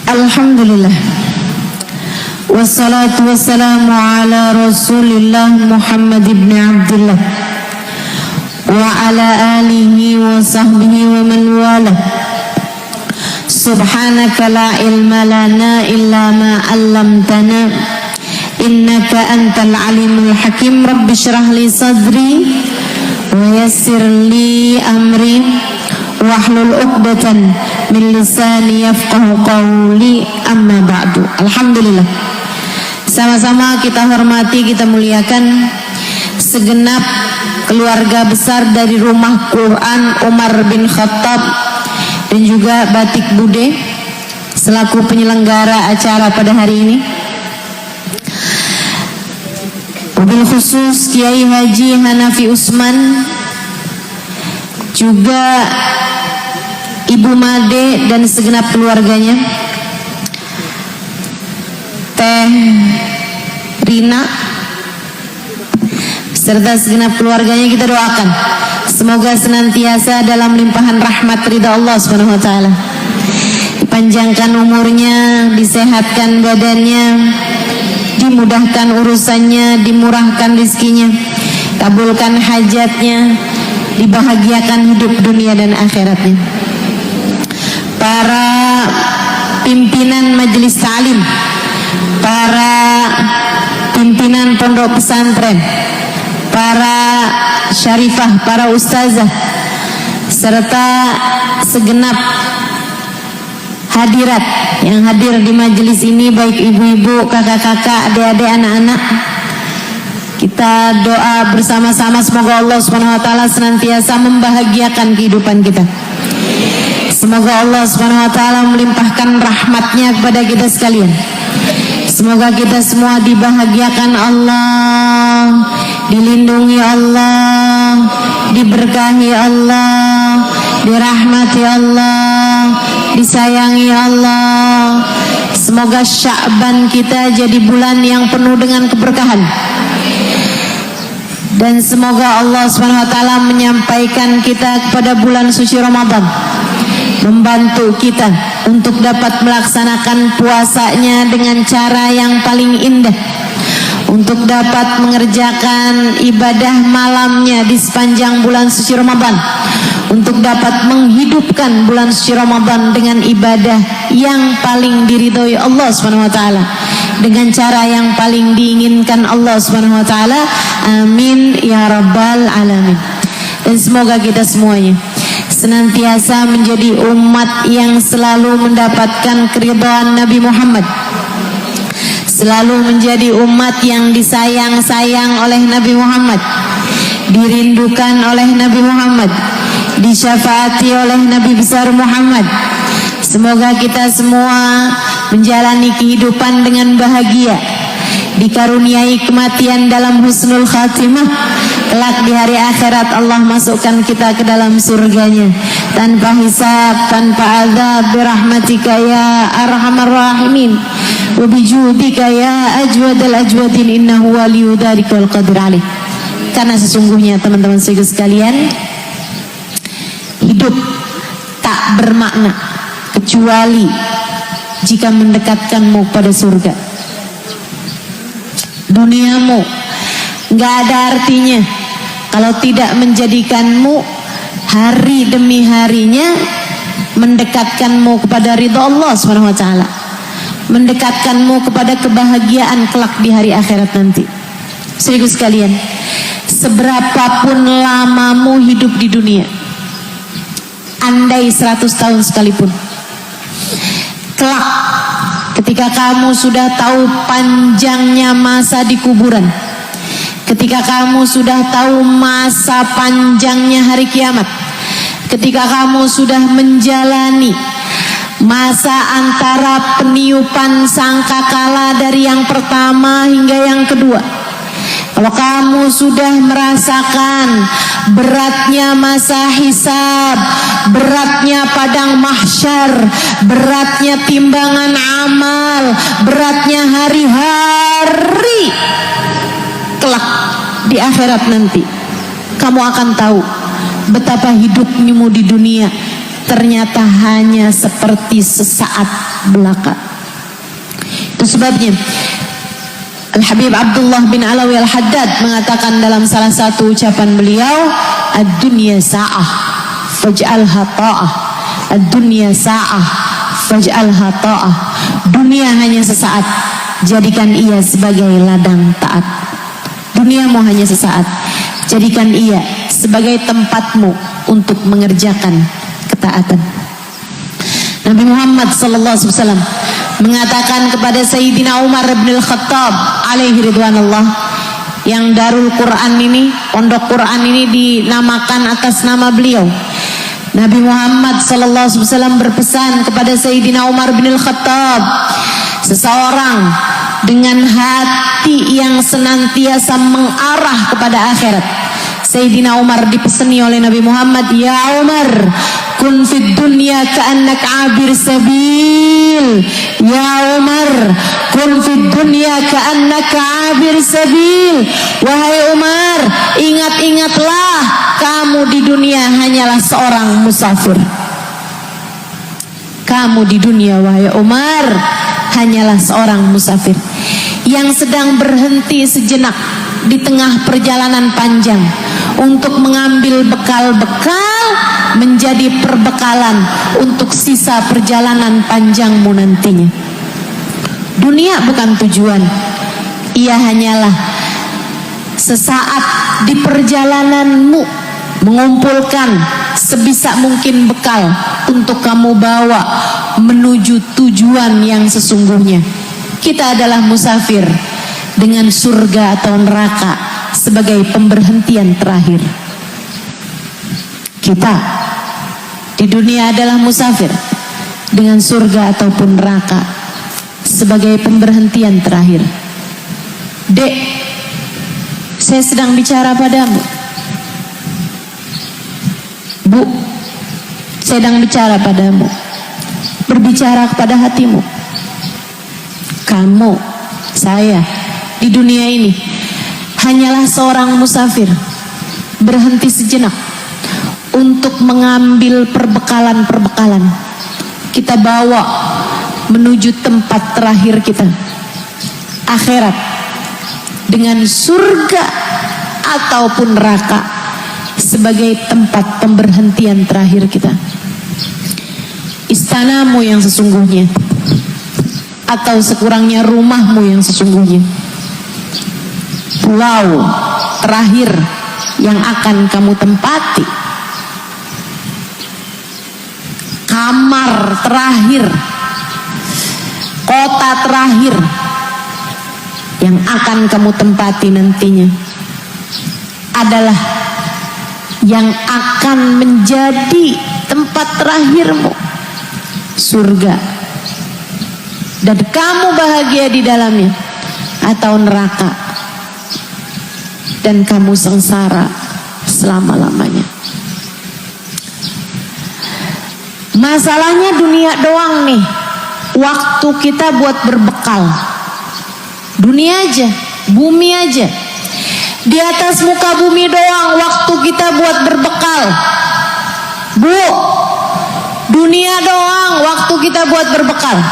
Alhamdulillah. Wassalatu wassalamu ala Rasulillah Muhammad ibn Abdullah wa ala alihi wa sahbihi wa man wala. Subhanaka la ilma lana illa ma 'allamtana innaka antal alimul hakim. Rabbi shrah li sadri wa yassir li amri wahlul 'uqdatan min lisani yafqahu qawli, amma ba'du. Alhamdulillah. Sama-sama kita hormati, kita muliakan segenap keluarga besar dari Rumah Quran Umar bin Khattab dan juga Batik Bude selaku penyelenggara acara pada hari ini. Wabil khusus Kiai Haji Hanafi Usman, juga Ibu Made dan segenap keluarganya, Teh Rina serta segenap keluarganya, kita doakan semoga senantiasa dalam limpahan rahmat ridha Allah Subhanahu wa taala. Dipanjangkan umurnya, disehatkan badannya, dimudahkan urusannya, dimurahkan rizkinya, kabulkan hajatnya, dibahagiakan hidup dunia dan akhiratnya. Para pimpinan majelis ta'lim, para pimpinan pondok pesantren, para syarifah, para ustazah, serta segenap hadirat yang hadir di majelis ini, baik ibu-ibu, kakak-kakak, adik-adik, anak-anak. Kita doa bersama-sama semoga Allah Subhanahu wa taala senantiasa membahagiakan kehidupan kita. Semoga Allah Subhanahu wa taala melimpahkan rahmatnya kepada kita sekalian. Semoga kita semua dibahagiakan Allah, dilindungi Allah, diberkahi Allah, dirahmati Allah, disayangi Allah. Semoga Sya'ban kita jadi bulan yang penuh dengan keberkahan. Dan semoga Allah Subhanahu wa taala menyampaikan kita kepada bulan suci Ramadan, membantu kita untuk dapat melaksanakan puasanya dengan cara yang paling indah, untuk dapat mengerjakan ibadah malamnya di sepanjang bulan suci Ramadan, untuk dapat menghidupkan bulan suci Ramadan dengan ibadah yang paling diridhoi Allah Subhanahu wa taala, dengan cara yang paling diinginkan Allah Subhanahu wa taala. Amin ya rabbal alamin. Dan semoga kita semuanya senantiasa menjadi umat yang selalu mendapatkan keridhaan Nabi Muhammad, selalu menjadi umat yang disayang-sayang oleh Nabi Muhammad, dirindukan oleh Nabi Muhammad, disyafaati oleh Nabi besar Muhammad. Semoga kita semua menjalani kehidupan dengan bahagia, dikaruniai kematian dalam husnul khatimah. Kelak di hari akhirat Allah masukkan kita ke dalam surganya tanpa hisab, tanpa azab, birahmatika ya arhamar rahimin wa bijudika ya ajwadal ajwadin innahu waliyu dzalika wal qadir alaih. Karena sesungguhnya teman-teman sekalian, hidup tak bermakna kecuali jika mendekatkanmu pada surga. Duniamu gak ada artinya kalau tidak menjadikanmu hari demi harinya mendekatkanmu kepada ridha Allah Subhanahu wa taala, mendekatkanmu kepada kebahagiaan kelak di hari akhirat nanti. Saudaraku sekalian, seberapapun lamamu hidup di dunia, andai 100 tahun sekalipun, kelak ketika kamu sudah tahu panjangnya masa di kuburan, ketika kamu sudah tahu masa panjangnya hari kiamat, ketika kamu sudah menjalani masa antara peniupan sangkakala dari yang pertama hingga yang kedua, kalau kamu sudah merasakan beratnya masa hisab, beratnya padang mahsyar, beratnya timbangan amal, beratnya hari-hari kelak di akhirat nanti, kamu akan tahu betapa hidupmu di dunia ternyata hanya seperti sesaat belaka. Itu sebabnya Al-Habib Abdullah bin Alawi Al-Haddad mengatakan dalam salah satu ucapan beliau, ad-dunya sa'ah faj'alha ta'ah, ad-dunya sa'ah faj'alha ta'ah. Dunia hanya sesaat, jadikan ia sebagai ladang taat. Duniamu hanya sesaat, jadikan ia sebagai tempatmu untuk mengerjakan ketaatan. Nabi Muhammad SAW mengatakan kepada Sayyidina Umar bin Al-Khattab alaihi ridwanullah, yang Darul Quran ini, pondok Quran ini dinamakan atas nama beliau. Nabi Muhammad SAW berpesan kepada Sayyidina Umar bin Al-Khattab, seseorang dengan hati yang senantiasa mengarah kepada akhirat. Sayyidina Umar dipeseni oleh Nabi Muhammad, ya Umar, kun fid dunya ka'annaka abir sabil. Ya Umar, kun fid dunya ka'annaka abir sabil. Wahai Umar, ingat-ingatlah, kamu di dunia hanyalah seorang musafir. Kamu di dunia, wahai Umar, hanyalah seorang musafir yang sedang berhenti sejenak di tengah perjalanan panjang untuk mengambil bekal-bekal menjadi perbekalan untuk sisa perjalanan panjangmu nantinya. Dunia bukan tujuan, ia hanyalah sesaat di perjalananmu mengumpulkan sebisa mungkin bekal untuk kamu bawa menuju tujuan yang sesungguhnya. Kita adalah musafir dengan surga atau neraka sebagai pemberhentian terakhir. Kita di dunia adalah musafir dengan surga ataupun neraka sebagai pemberhentian terakhir. Dek, saya sedang bicara padamu. Bu, saya sedang bicara padamu. Berbicara kepada hatimu. Kamu, saya di dunia ini hanyalah seorang musafir, berhenti sejenak untuk mengambil perbekalan-perbekalan kita bawa menuju tempat terakhir kita, akhirat, dengan surga ataupun neraka sebagai tempat pemberhentian terakhir kita. Istanamu yang sesungguhnya atau sekurangnya rumahmu yang sesungguhnya, pulau terakhir yang akan kamu tempati, kamar terakhir, kota terakhir yang akan kamu tempati nantinya adalah yang akan menjadi tempat terakhirmu, surga. Dan kamu bahagia di dalamnya, atau neraka dan kamu sengsara selama-lamanya. Masalahnya dunia doang nih, waktu kita buat berbekal. Dunia aja, bumi aja. Di atas muka bumi doang waktu kita buat berbekal. Bu, dunia doang waktu kita buat berbekal.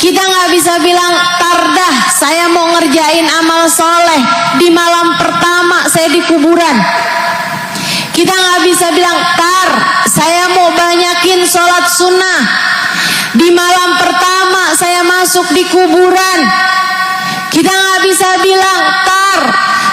Kita nggak bisa bilang, tardah saya mau ngerjain amal soleh di malam pertama saya di kuburan. Kita nggak bisa bilang, tar saya mau banyakin sholat sunnah di malam pertama saya masuk di kuburan. Kita nggak bisa bilang, tar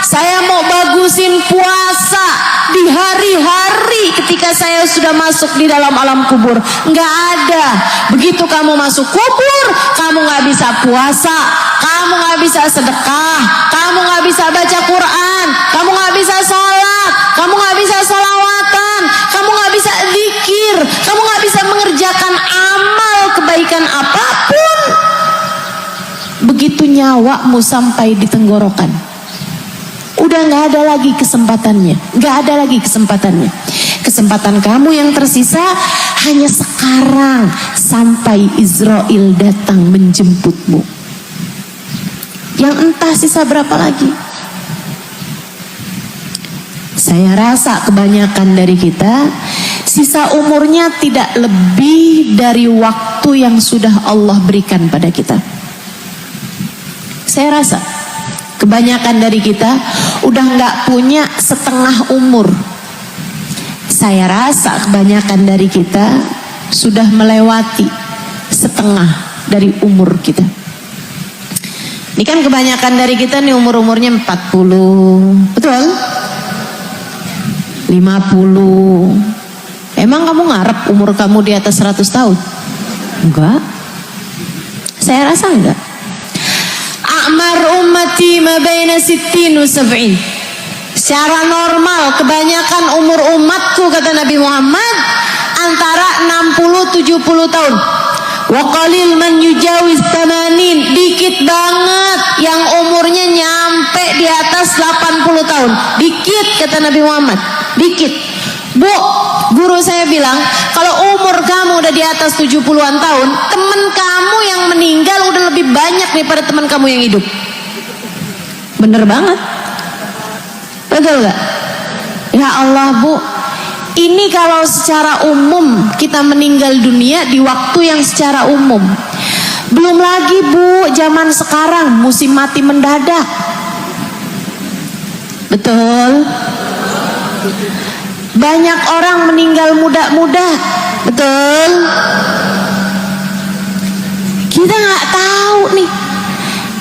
saya mau bagusin puasa di hari-hari ketika saya sudah masuk di dalam alam kubur. Nggak ada. Begitu kamu masuk kubur, kamu nggak bisa puasa, kamu nggak bisa sedekah, kamu nggak bisa baca Quran, kamu nggak bisa sholat, kamu nggak bisa sholawatan, kamu nggak bisa zikir, kamu nggak bisa mengerjakan amal kebaikan apapun. Begitu nyawamu sampai di tenggorokan, udah nggak ada lagi kesempatannya, nggak ada lagi kesempatannya. Kesempatan kamu yang tersisa hanya sekarang sampai Israel datang menjemputmu. Yang entah sisa berapa lagi. Saya rasa kebanyakan dari kita sisa umurnya tidak lebih dari waktu yang sudah Allah berikan pada kita. Saya rasa kebanyakan dari kita udah nggak punya setengah umur. Saya rasa kebanyakan dari kita sudah melewati setengah dari umur kita. Ini kan kebanyakan dari kita nih umur-umurnya 40, betul? 50. Emang kamu ngarep umur kamu di atas 100 tahun? Enggak. Saya rasa enggak. A'mar ummati ma baina 60 wa 70. Secara normal kebanyakan umur umatku, kata Nabi Muhammad, antara 60-70 tahun. Wa qalil man yujawiz 80. Dikit banget yang umurnya nyampe di atas 80 tahun. Dikit, kata Nabi Muhammad. Dikit. Bu, guru saya bilang, kalau umur kamu udah di atas 70-an tahun, teman kamu yang meninggal udah lebih banyak daripada teman kamu yang hidup. Bener banget. Betul gak? Ya Allah, Bu, ini kalau secara umum kita meninggal dunia di waktu yang secara umum. Belum lagi, Bu, zaman sekarang musim mati mendadak. Betul? Banyak orang meninggal muda-muda. Betul? Kita nggak tahu nih.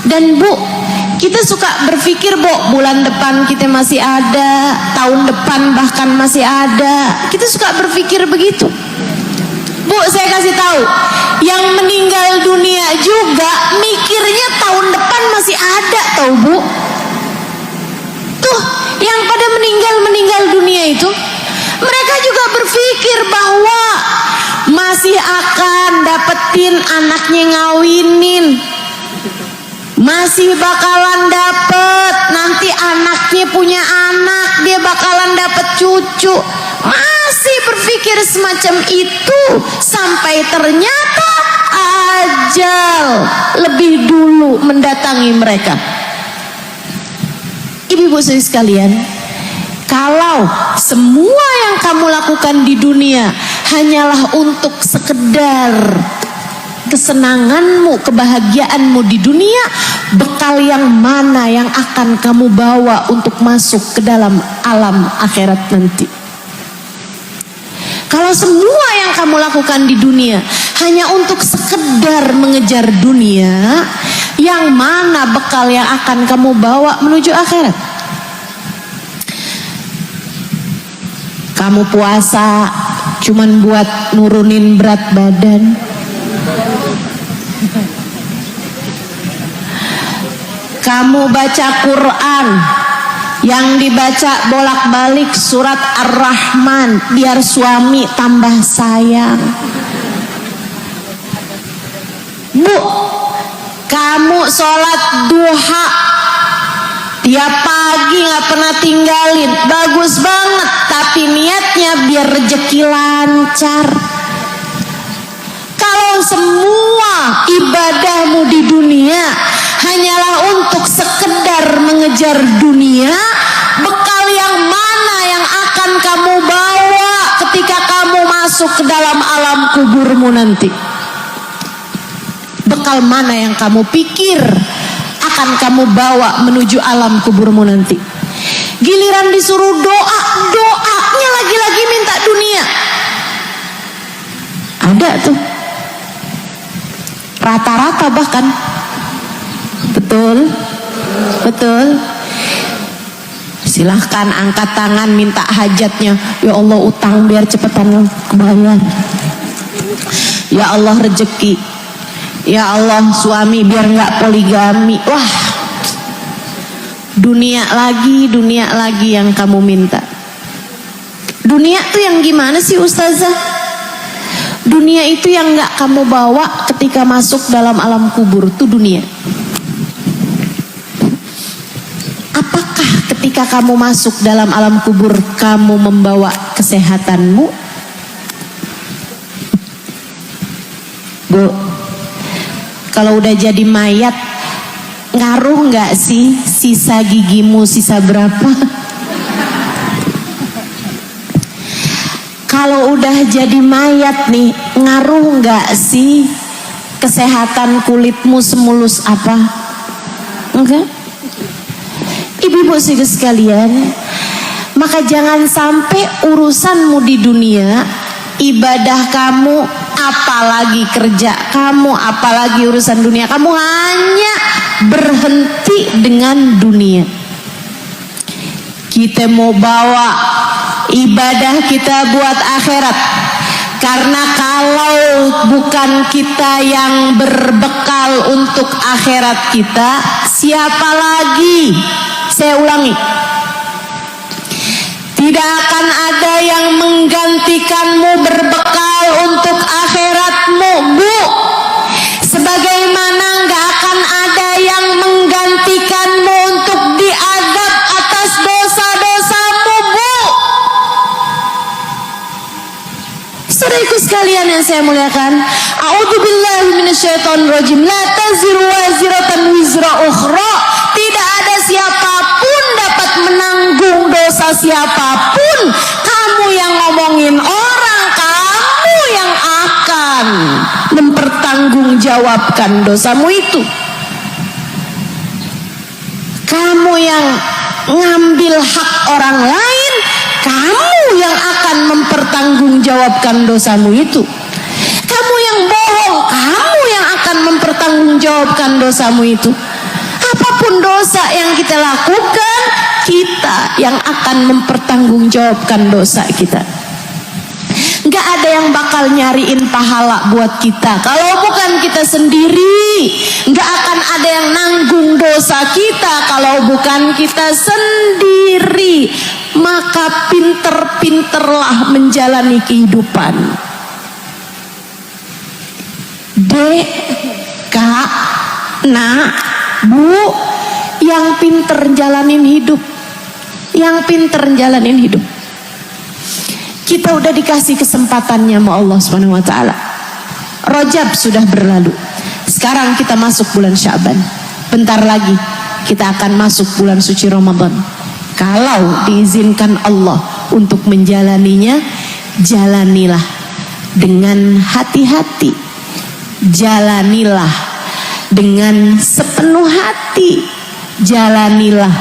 Dan Bu, kita suka berpikir, Bu, bulan depan kita masih ada, tahun depan bahkan masih ada. Kita suka berpikir begitu. Bu, saya kasih tahu, yang meninggal dunia juga mikirnya tahun depan masih ada, tahu Bu? Tuh, yang pada meninggal dunia itu, mereka juga berpikir bahwa masih akan dapetin anaknya ngawinin, masih bakalan dapet nanti anaknya punya anak, dia bakalan dapet cucu. Masih berpikir semacam itu sampai ternyata ajal lebih dulu mendatangi mereka. Ibu-ibu sekalian, kalau semua yang kamu lakukan di dunia hanyalah untuk sekedar kesenanganmu, kebahagiaanmu di dunia, bekal yang mana yang akan kamu bawa untuk masuk ke dalam alam akhirat nanti? Kalau semua yang kamu lakukan di dunia hanya untuk sekedar mengejar dunia, yang mana bekal yang akan kamu bawa menuju akhirat? Kamu puasa cuman buat nurunin berat badan. Kamu baca Quran yang dibaca bolak-balik surat Ar-Rahman biar suami tambah sayang. Bu, kamu sholat duha tiap pagi gak pernah tinggalin, bagus banget, tapi niatnya biar rezeki lancar. Kalau semua ibadahmu di dunia hanyalah untuk sekedar mengejar dunia, bekal yang mana yang akan kamu bawa ketika kamu masuk ke dalam alam kuburmu nanti? Bekal mana yang kamu pikir akan kamu bawa menuju alam kuburmu nanti? Giliran disuruh doa, doanya lagi-lagi minta dunia. Ada tuh, rata-rata bahkan. Betul, betul. Silahkan angkat tangan minta hajatnya. Ya Allah, utang biar cepetan kebayar. Ya Allah, rezeki. Ya Allah, suami biar nggak poligami. Wah, dunia lagi yang kamu minta. Dunia tuh yang gimana sih, Ustazah? Dunia itu yang nggak kamu bawa ketika masuk dalam alam kubur tuh dunia. Apakah ketika kamu masuk dalam alam kubur kamu membawa kesehatanmu? Bu, kalau udah jadi mayat, ngaruh nggak sih sisa gigimu sisa berapa? Kalau udah jadi mayat nih, ngaruh nggak sih kesehatan kulitmu semulus apa? Enggak. Ibu-ibu sekalian, maka jangan sampai urusanmu di dunia, ibadah kamu, apalagi kerja kamu, apalagi urusan dunia kamu hanya berhenti dengan dunia. Kita mau bawa ibadah kita buat akhirat, karena kalau bukan kita yang berbekal untuk akhirat kita, siapa lagi? Saya ulangi, tidak akan ada yang menggantikanmu berbekal untuk akhiratmu, Bu. Sebagaimana nggak akan ada yang menggantikanmu untuk diazab atas dosa-dosamu, Bu. Saudaraku sekalian yang saya muliakan, a'udzubillahi minasyaitonirrajim. La taziru waziratan wizra ukhra. Tidak ada siapapun dapat menanggung dosa siapapun. Kamu yang ngomongin orang, kamu yang akan mempertanggungjawabkan dosamu itu. Kamu yang ngambil hak orang lain, kamu yang akan mempertanggungjawabkan dosamu itu. Kamu yang bohong, kamu yang akan mempertanggungjawabkan dosamu itu. Apapun dosa yang kita lakukan, kita yang akan mempertanggungjawabkan dosa kita. Gak ada yang bakal nyariin pahala buat kita kalau bukan kita sendiri. Gak akan ada yang nanggung dosa kita kalau bukan kita sendiri. Maka pinter-pinterlah menjalani kehidupan. Dek, Kak, Nak, Bu, yang pinter jalanin hidup, yang pinter jalanin hidup. Kita udah dikasih kesempatannya sama Allah Subhanahu wa taala. Rajab sudah berlalu. Sekarang kita masuk bulan Sya'ban. Bentar lagi kita akan masuk bulan suci Ramadan. Kalau diizinkan Allah untuk menjalaninya, jalanilah dengan hati-hati. Jalanilah dengan sepenuh hati. Jalanilah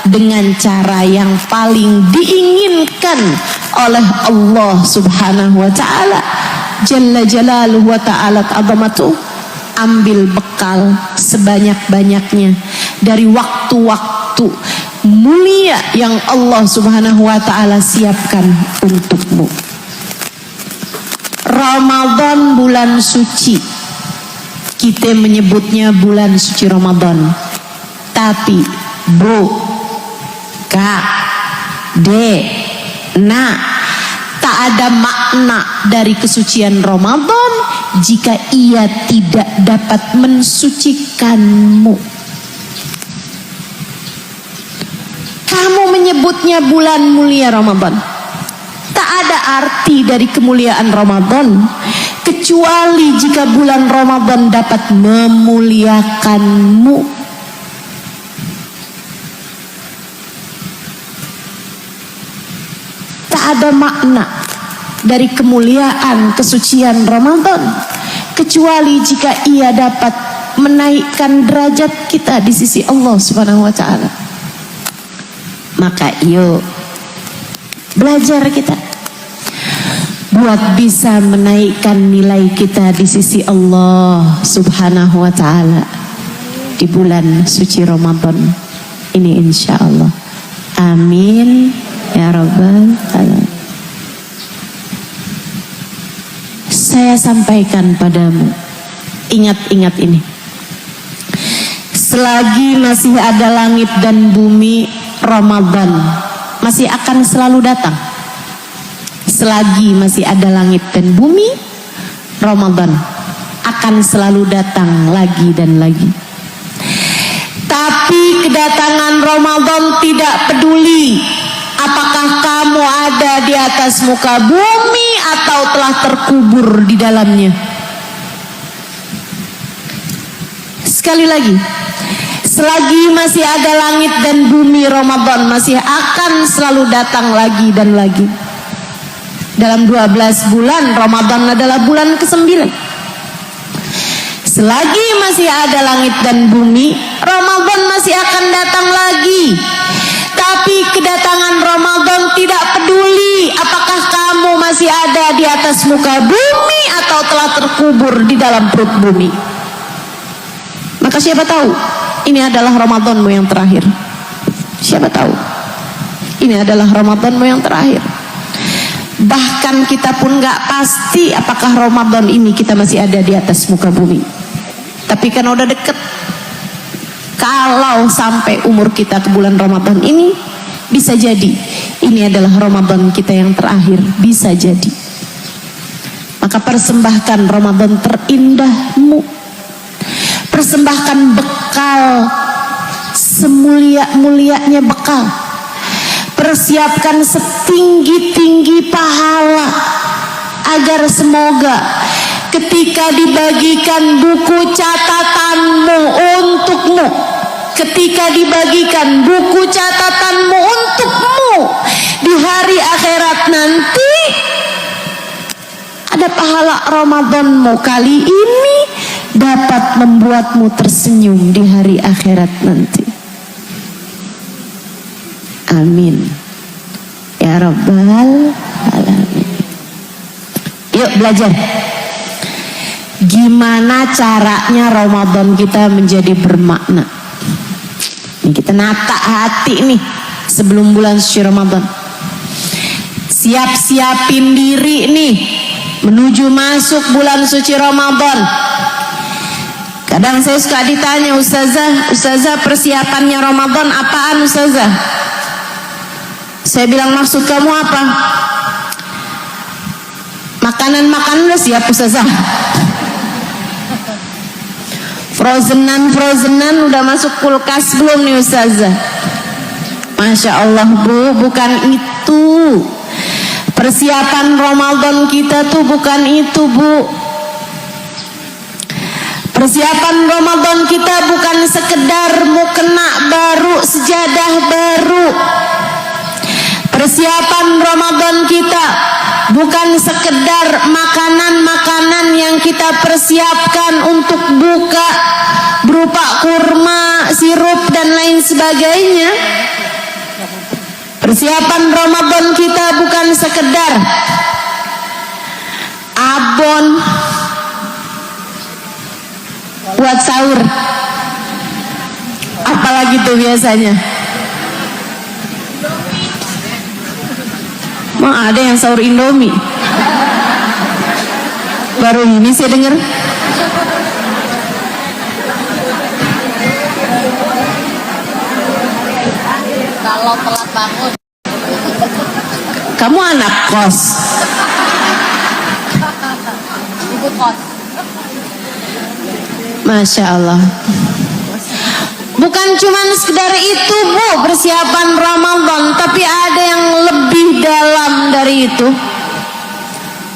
dengan cara yang paling diinginkan oleh Allah Subhanahu wa taala. Jalla jalaluhu wa ta'ala azamatuh. Ambil bekal sebanyak-banyaknya dari waktu-waktu mulia yang Allah Subhanahu wa taala siapkan untukmu. Ramadan bulan suci. Kita menyebutnya bulan suci Ramadan. Tapi Bu, Kak, Dek, Nak, tak ada makna dari kesucian Ramadan jika ia tidak dapat mensucikanmu. Kamu menyebutnya bulan mulia Ramadan. Tak ada arti dari kemuliaan Ramadan kecuali jika bulan Ramadan dapat memuliakanmu. Tak ada makna dari kemuliaan kesucian Ramadan kecuali jika ia dapat menaikkan derajat kita di sisi Allah Subhanahu wa taala. Maka yuk belajar kita buat bisa menaikkan nilai kita di sisi Allah Subhanahu wa taala di bulan suci Ramadan ini, insya Allah. Amin ya rabbal alamin. Saya sampaikan padamu, ingat-ingat ini. Selagi masih ada langit dan bumi, Ramadan masih akan selalu datang. Selagi masih ada langit dan bumi, Ramadan akan selalu datang lagi dan lagi. Tapi kedatangan Ramadan tidak peduli apakah kamu ada di atas muka bumi atau telah terkubur di dalamnya. Sekali lagi, selagi masih ada langit dan bumi, Ramadan masih akan selalu datang lagi dan lagi. dalam 12 bulan. Ramadan adalah bulan ke-9. Selagi masih ada langit dan bumi, Ramadan masih akan datang lagi. Tapi kedatangan Ramadan tidak peduli apakah kamu masih ada di atas muka bumi atau telah terkubur di dalam perut bumi. Maka siapa tahu ini adalah Ramadanmu yang terakhir. Siapa tahu ini adalah Ramadanmu yang terakhir. Bahkan kita pun gak pasti apakah Ramadan ini kita masih ada di atas muka bumi. Tapi kan udah deket. Kalau sampai umur kita ke bulan Ramadan ini, bisa jadi ini adalah Ramadan kita yang terakhir. Bisa jadi. Maka persembahkan Ramadan terindahmu. Persembahkan bekal semulia-mulianya bekal. Persiapkan setinggi-tinggi pahala agar semoga ketika dibagikan buku catatanmu untukmu, ketika dibagikan buku catatanmu untukmu di hari akhirat nanti, ada pahala Ramadanmu kali ini dapat membuatmu tersenyum di hari akhirat nanti. Amin ya Rabbal Alamin. Yuk belajar gimana caranya Ramadan kita menjadi bermakna. Ini kita nata hati nih sebelum bulan suci Ramadan. Siap-siapin diri nih menuju masuk bulan suci Ramadan. Kadang saya suka ditanya, Ustazah persiapannya Ramadan apaan Ustazah? Saya bilang, maksud kamu apa? Makanan-makanan udah siap Ustazah. Frozenan udah masuk kulkas belum nih Ustazah? Masya Allah Bu, bukan itu. Persiapan Ramadan kita tuh bukan itu Bu. Persiapan Ramadan kita bukan sekedar mukena baru, sejadah baru. Persiapan Ramadan kita bukan sekedar makanan-makanan yang kita persiapkan untuk buka berupa kurma, sirup dan lain sebagainya. Persiapan Ramadan kita bukan sekedar abon buat sahur. Apalagi tuh biasanya. Mau ada yang sahur Indomie. Baru ini saya dengar. Kalau telat bangun. Kamu anak kos. Ibu kos. Masya Allah. Bukan cuma sekedar itu Bu persiapan Ramadan, tapi ada yang lebih dalam dari itu.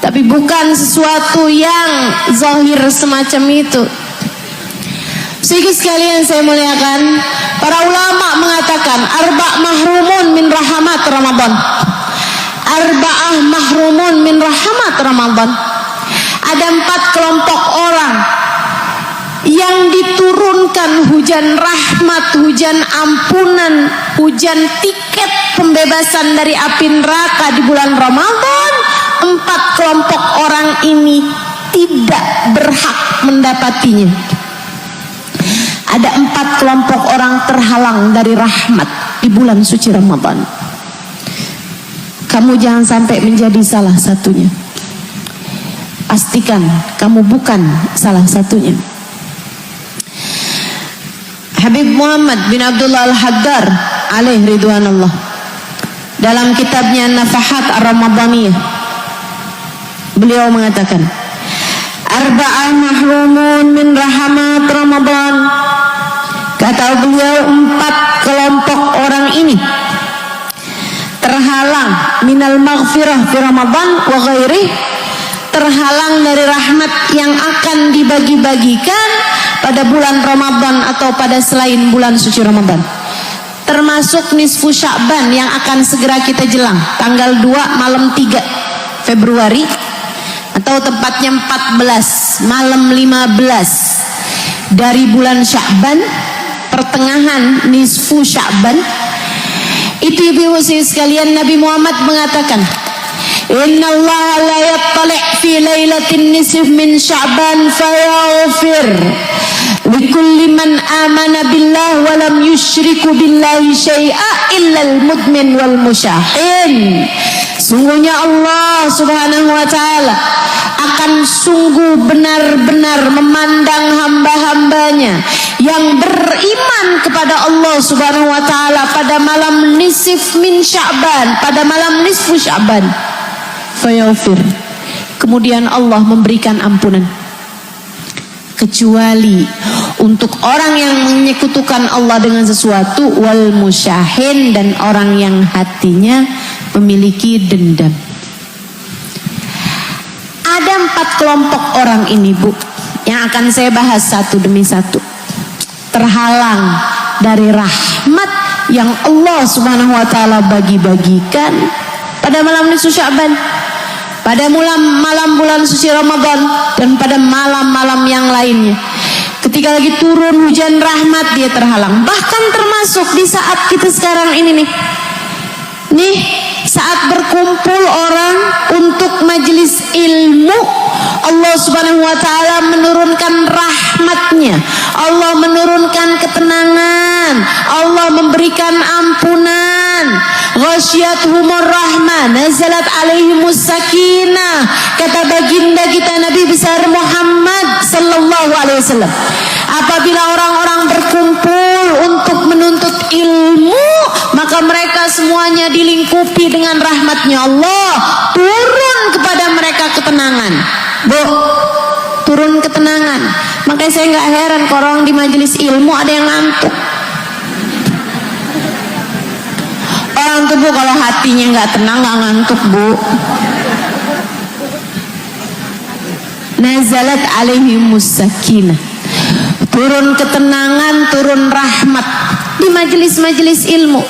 Tapi bukan sesuatu yang zahir semacam itu. Sedikit sekalian saya muliakan, para ulama mengatakan arba' mahrumun min rahmat Ramadan. Arba'ah mahrumun min rahmat Ramadan. Ada 4 kelompok orang yang diturunkan hujan rahmat, hujan ampunan, hujan tiket pembebasan dari api neraka di bulan Ramadan. 4 kelompok orang ini tidak berhak mendapatinya. Ada 4 kelompok orang terhalang dari rahmat di bulan suci Ramadan. Kamu jangan sampai menjadi salah satunya. Pastikan kamu bukan salah satunya. Habib Muhammad bin Abdullah Al-Haddar alaih ridwanullah dalam kitabnya Nafahat Ar-Ramadaniyah, beliau mengatakan arba'ah mahrumun min rahmat Ramadan. Kata beliau 4 kelompok orang ini terhalang minal maghfirah fi Ramadan wa ghairih, terhalang dari rahmat yang akan dibagi-bagikan pada bulan Ramadan atau pada selain bulan suci Ramadan, termasuk nisfu Sya'ban yang akan segera kita jelang tanggal 2 malam 3 Februari atau tepatnya 14 malam 15 dari bulan Sya'ban, pertengahan nisfu Sya'ban. Itu ibu sekalian, Nabi Muhammad mengatakan, Inna Allah la yattali' fi lailatin nisf min Sya'ban fayaghfir likulli man amana billah wa lam yusyriku billahi syai'a illa al-mudmin wal musyahin. Sungguhnya Allah Subhanahu wa ta'ala akan sungguh benar-benar memandang hamba-hambanya yang beriman kepada Allah Subhanahu wa ta'ala pada malam nisf min Sya'ban, pada malam nisfu Sya'ban. Fayaghfir, kemudian Allah memberikan ampunan, kecuali untuk orang yang menyekutukan Allah dengan sesuatu, wal musyahin, dan orang yang hatinya memiliki dendam. Ada 4 kelompok orang ini, Bu, yang akan saya bahas satu demi satu. Terhalang dari rahmat yang Allah Subhanahu wa ta'ala bagi-bagikan pada malam nisfu Sya'ban, pada malam bulan suci Ramadan, dan pada malam-malam yang lainnya. Ketika lagi turun hujan rahmat, dia terhalang. Bahkan termasuk di saat kita sekarang ini nih, saat berkumpul orang untuk majelis ilmu, Allah Subhanahu wa ta'ala menurunkan rahmatnya, Allah menurunkan ketenangan, Allah memberikan ampunan. Ghasyiyatuhumur rahmah, nazalat alaihimus sakinah, kata baginda kita Nabi besar Muhammad sallallahu alaihi wasallam. Apabila orang-orang berkumpul untuk menuntut ilmu, maka mereka semuanya dilingkupi dengan rahmatnya Allah. Turun kepada mereka ketenangan, Bu, turun ketenangan. Makanya saya nggak heran kalau orang di majelis ilmu ada yang ngantuk. Orang tuh, Bu, kalau hatinya nggak tenang nggak ngantuk, Bu. Nazalat alaihimus sakinah, turun ketenangan, turun rahmat di majelis-majelis ilmu.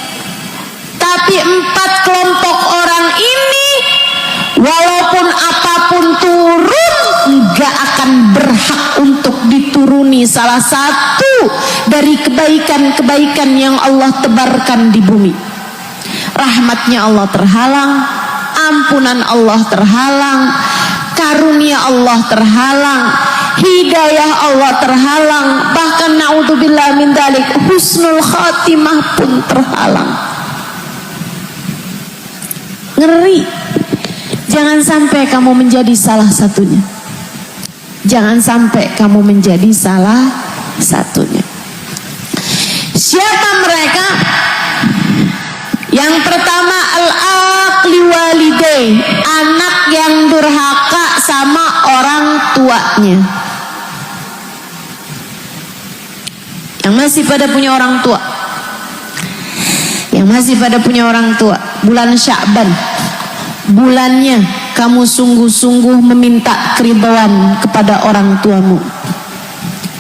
Tapi 4 kelompok orang ini, walaupun apapun turun, nggak akan berhak untuk dituruni salah satu dari kebaikan-kebaikan yang Allah tebarkan di bumi. Rahmatnya Allah terhalang, ampunan Allah terhalang, karunia Allah terhalang, hidayah Allah terhalang, bahkan naudzubillah min dzalik, husnul khatimah pun terhalang. Ngeri. Jangan sampai kamu menjadi salah satunya. Jangan sampai kamu menjadi salah satunya. Siapa mereka? Yang pertama, al-aqli walidain, anak yang durhaka sama orang tuanya. Yang masih pada punya orang tua. Yang masih pada punya orang tua. Bulan Sya'ban, bulannya kamu sungguh-sungguh meminta keridhaan kepada orang tuamu.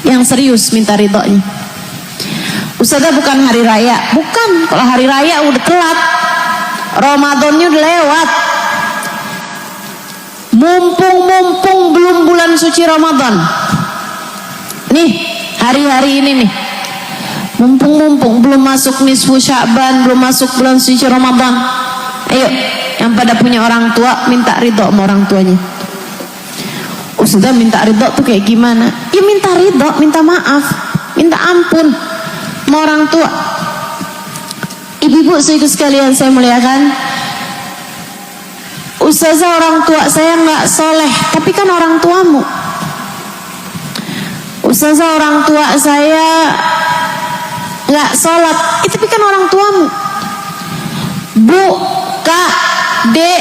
Yang serius minta ridhonya. Ustazah, bukan hari raya. Bukan, kalau hari raya udah telat, Ramadannya udah lewat. Mumpung belum bulan suci Ramadan, nih hari-hari ini nih, mumpung belum masuk nisfu Sya'ban, belum masuk bulan suci Ramadan, ayo yang pada punya orang tua minta ridho sama orang tuanya. Ustazah, minta ridho tuh kayak gimana? Ya minta ridho, minta maaf, minta ampun sama orang tua. Ibu-ibu saudara sekalian saya muliakan, Ustazah, orang tua saya nggak soleh, tapi kan orang tuamu. Ustazah, orang tua saya nggak sholat, tapi kan orang tuamu. Bu, Kak, Dek,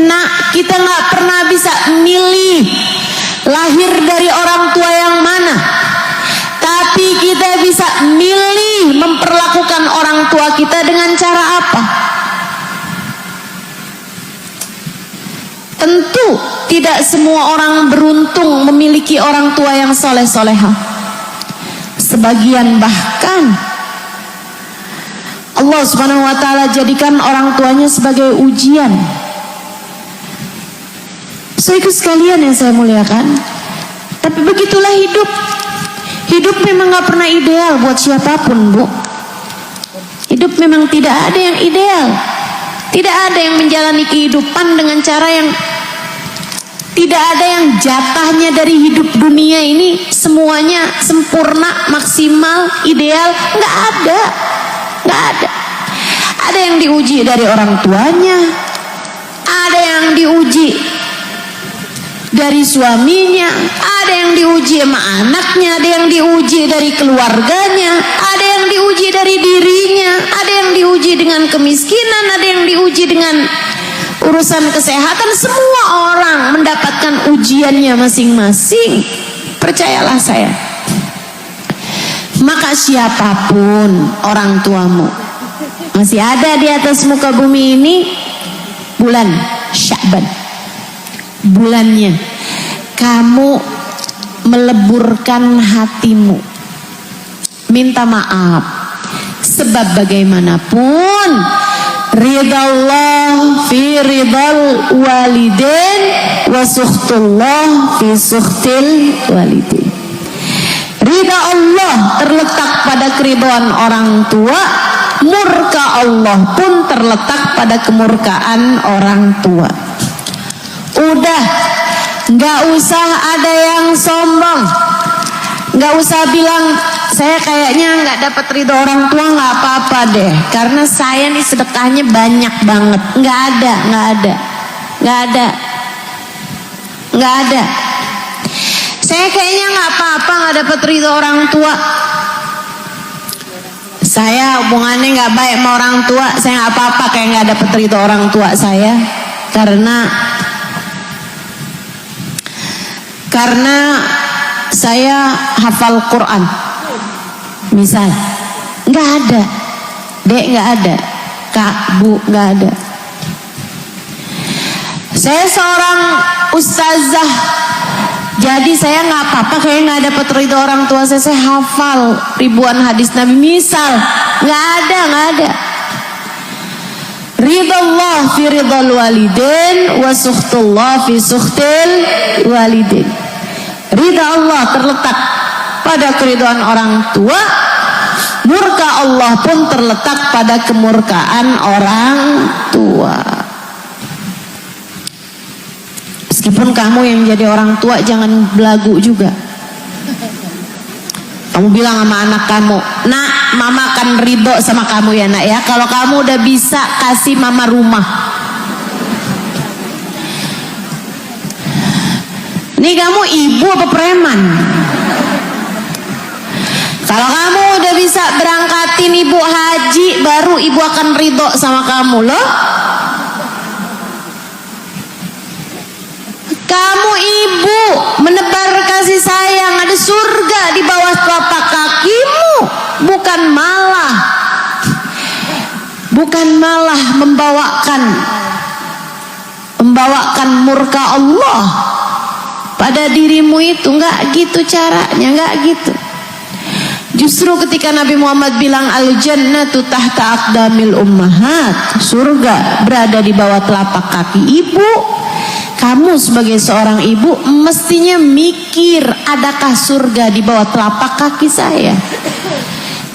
Nak, kita nggak pernah bisa milih lahir dari orang tua yang mana, tapi kita bisa milih memperlakukan orang tua kita dengan cara apa. Tentu tidak semua orang beruntung memiliki orang tua yang soleh-solehah. Sebagian bahkan Allah Subhanahu wa ta'ala jadikan orang tuanya sebagai ujian. Saudara sekalian yang saya muliakan, tapi begitulah hidup. Hidup memang gak pernah ideal buat siapapun, Bu. Hidup memang tidak ada yang ideal. Tidak ada yang menjalani kehidupan dengan cara yang, tidak ada yang jatahnya dari hidup dunia ini semuanya sempurna, maksimal, ideal. Gak ada. Gak ada. Ada yang diuji dari orang tuanya, ada yang diuji dari suaminya, ada yang diuji sama anaknya, ada yang diuji dari keluarganya, ada yang diuji dari dirinya, ada yang diuji dengan kemiskinan, ada yang diuji dengan urusan kesehatan. Semua orang mendapatkan ujiannya masing-masing. Percayalah saya. Maka siapapun orang tuamu, masih ada di atas muka bumi ini bulan Sya'ban, bulannya kamu meleburkan hatimu, minta maaf, sebab bagaimanapun ridha Allah fi ridhal walidain wa sukhtullah fi sukhtil walidain. Ridha Allah terletak pada keridhaan orang tua, murka Allah pun terletak pada kemurkaan orang tua. Udah, gak usah ada yang sombong, gak usah bilang saya kayaknya gak dapat ridho orang tua, gak apa-apa deh, karena saya nih sedekahnya banyak banget. Gak ada, gak ada, gak ada, gak ada. Saya kayaknya gak apa-apa gak dapat ridho orang tua, saya hubungannya gak baik sama orang tua, saya gak apa-apa kayak gak dapat ridho orang tua saya, karena saya hafal Quran misal. Gak ada, Dek, gak ada, Kak, Bu, gak ada. Saya seorang ustazah, jadi saya gak apa-apa kayak gak dapat ridho orang tua saya hafal ribuan hadis Nabi misal. Gak ada, gak ada. Ridha Allah fi ridhal walidain wa sukhtullah fi sukhtil walidain. Ridha Allah terletak pada keridhaan orang tua, murka Allah pun terletak pada kemurkaan orang tua. Meskipun kamu yang jadi orang tua jangan belagu juga. Kamu bilang sama anak kamu, nak, mama akan ridho sama kamu ya nak ya, kalau kamu udah bisa kasih mama rumah. Ini kamu ibu apa preman? Kalau kamu udah bisa berangkatin ibu haji, baru ibu akan ridho sama kamu loh. Kamu ibu menebar kasih sayang, ada surga di bawah telapak kakimu, bukan malah membawakan murka Allah pada dirimu. Itu enggak gitu caranya, enggak gitu. Justru ketika Nabi Muhammad bilang al-jannatu tahta aqdamil ummahat, surga berada di bawah telapak kaki ibu, kamu sebagai seorang ibu mestinya mikir, adakah surga di bawah telapak kaki saya?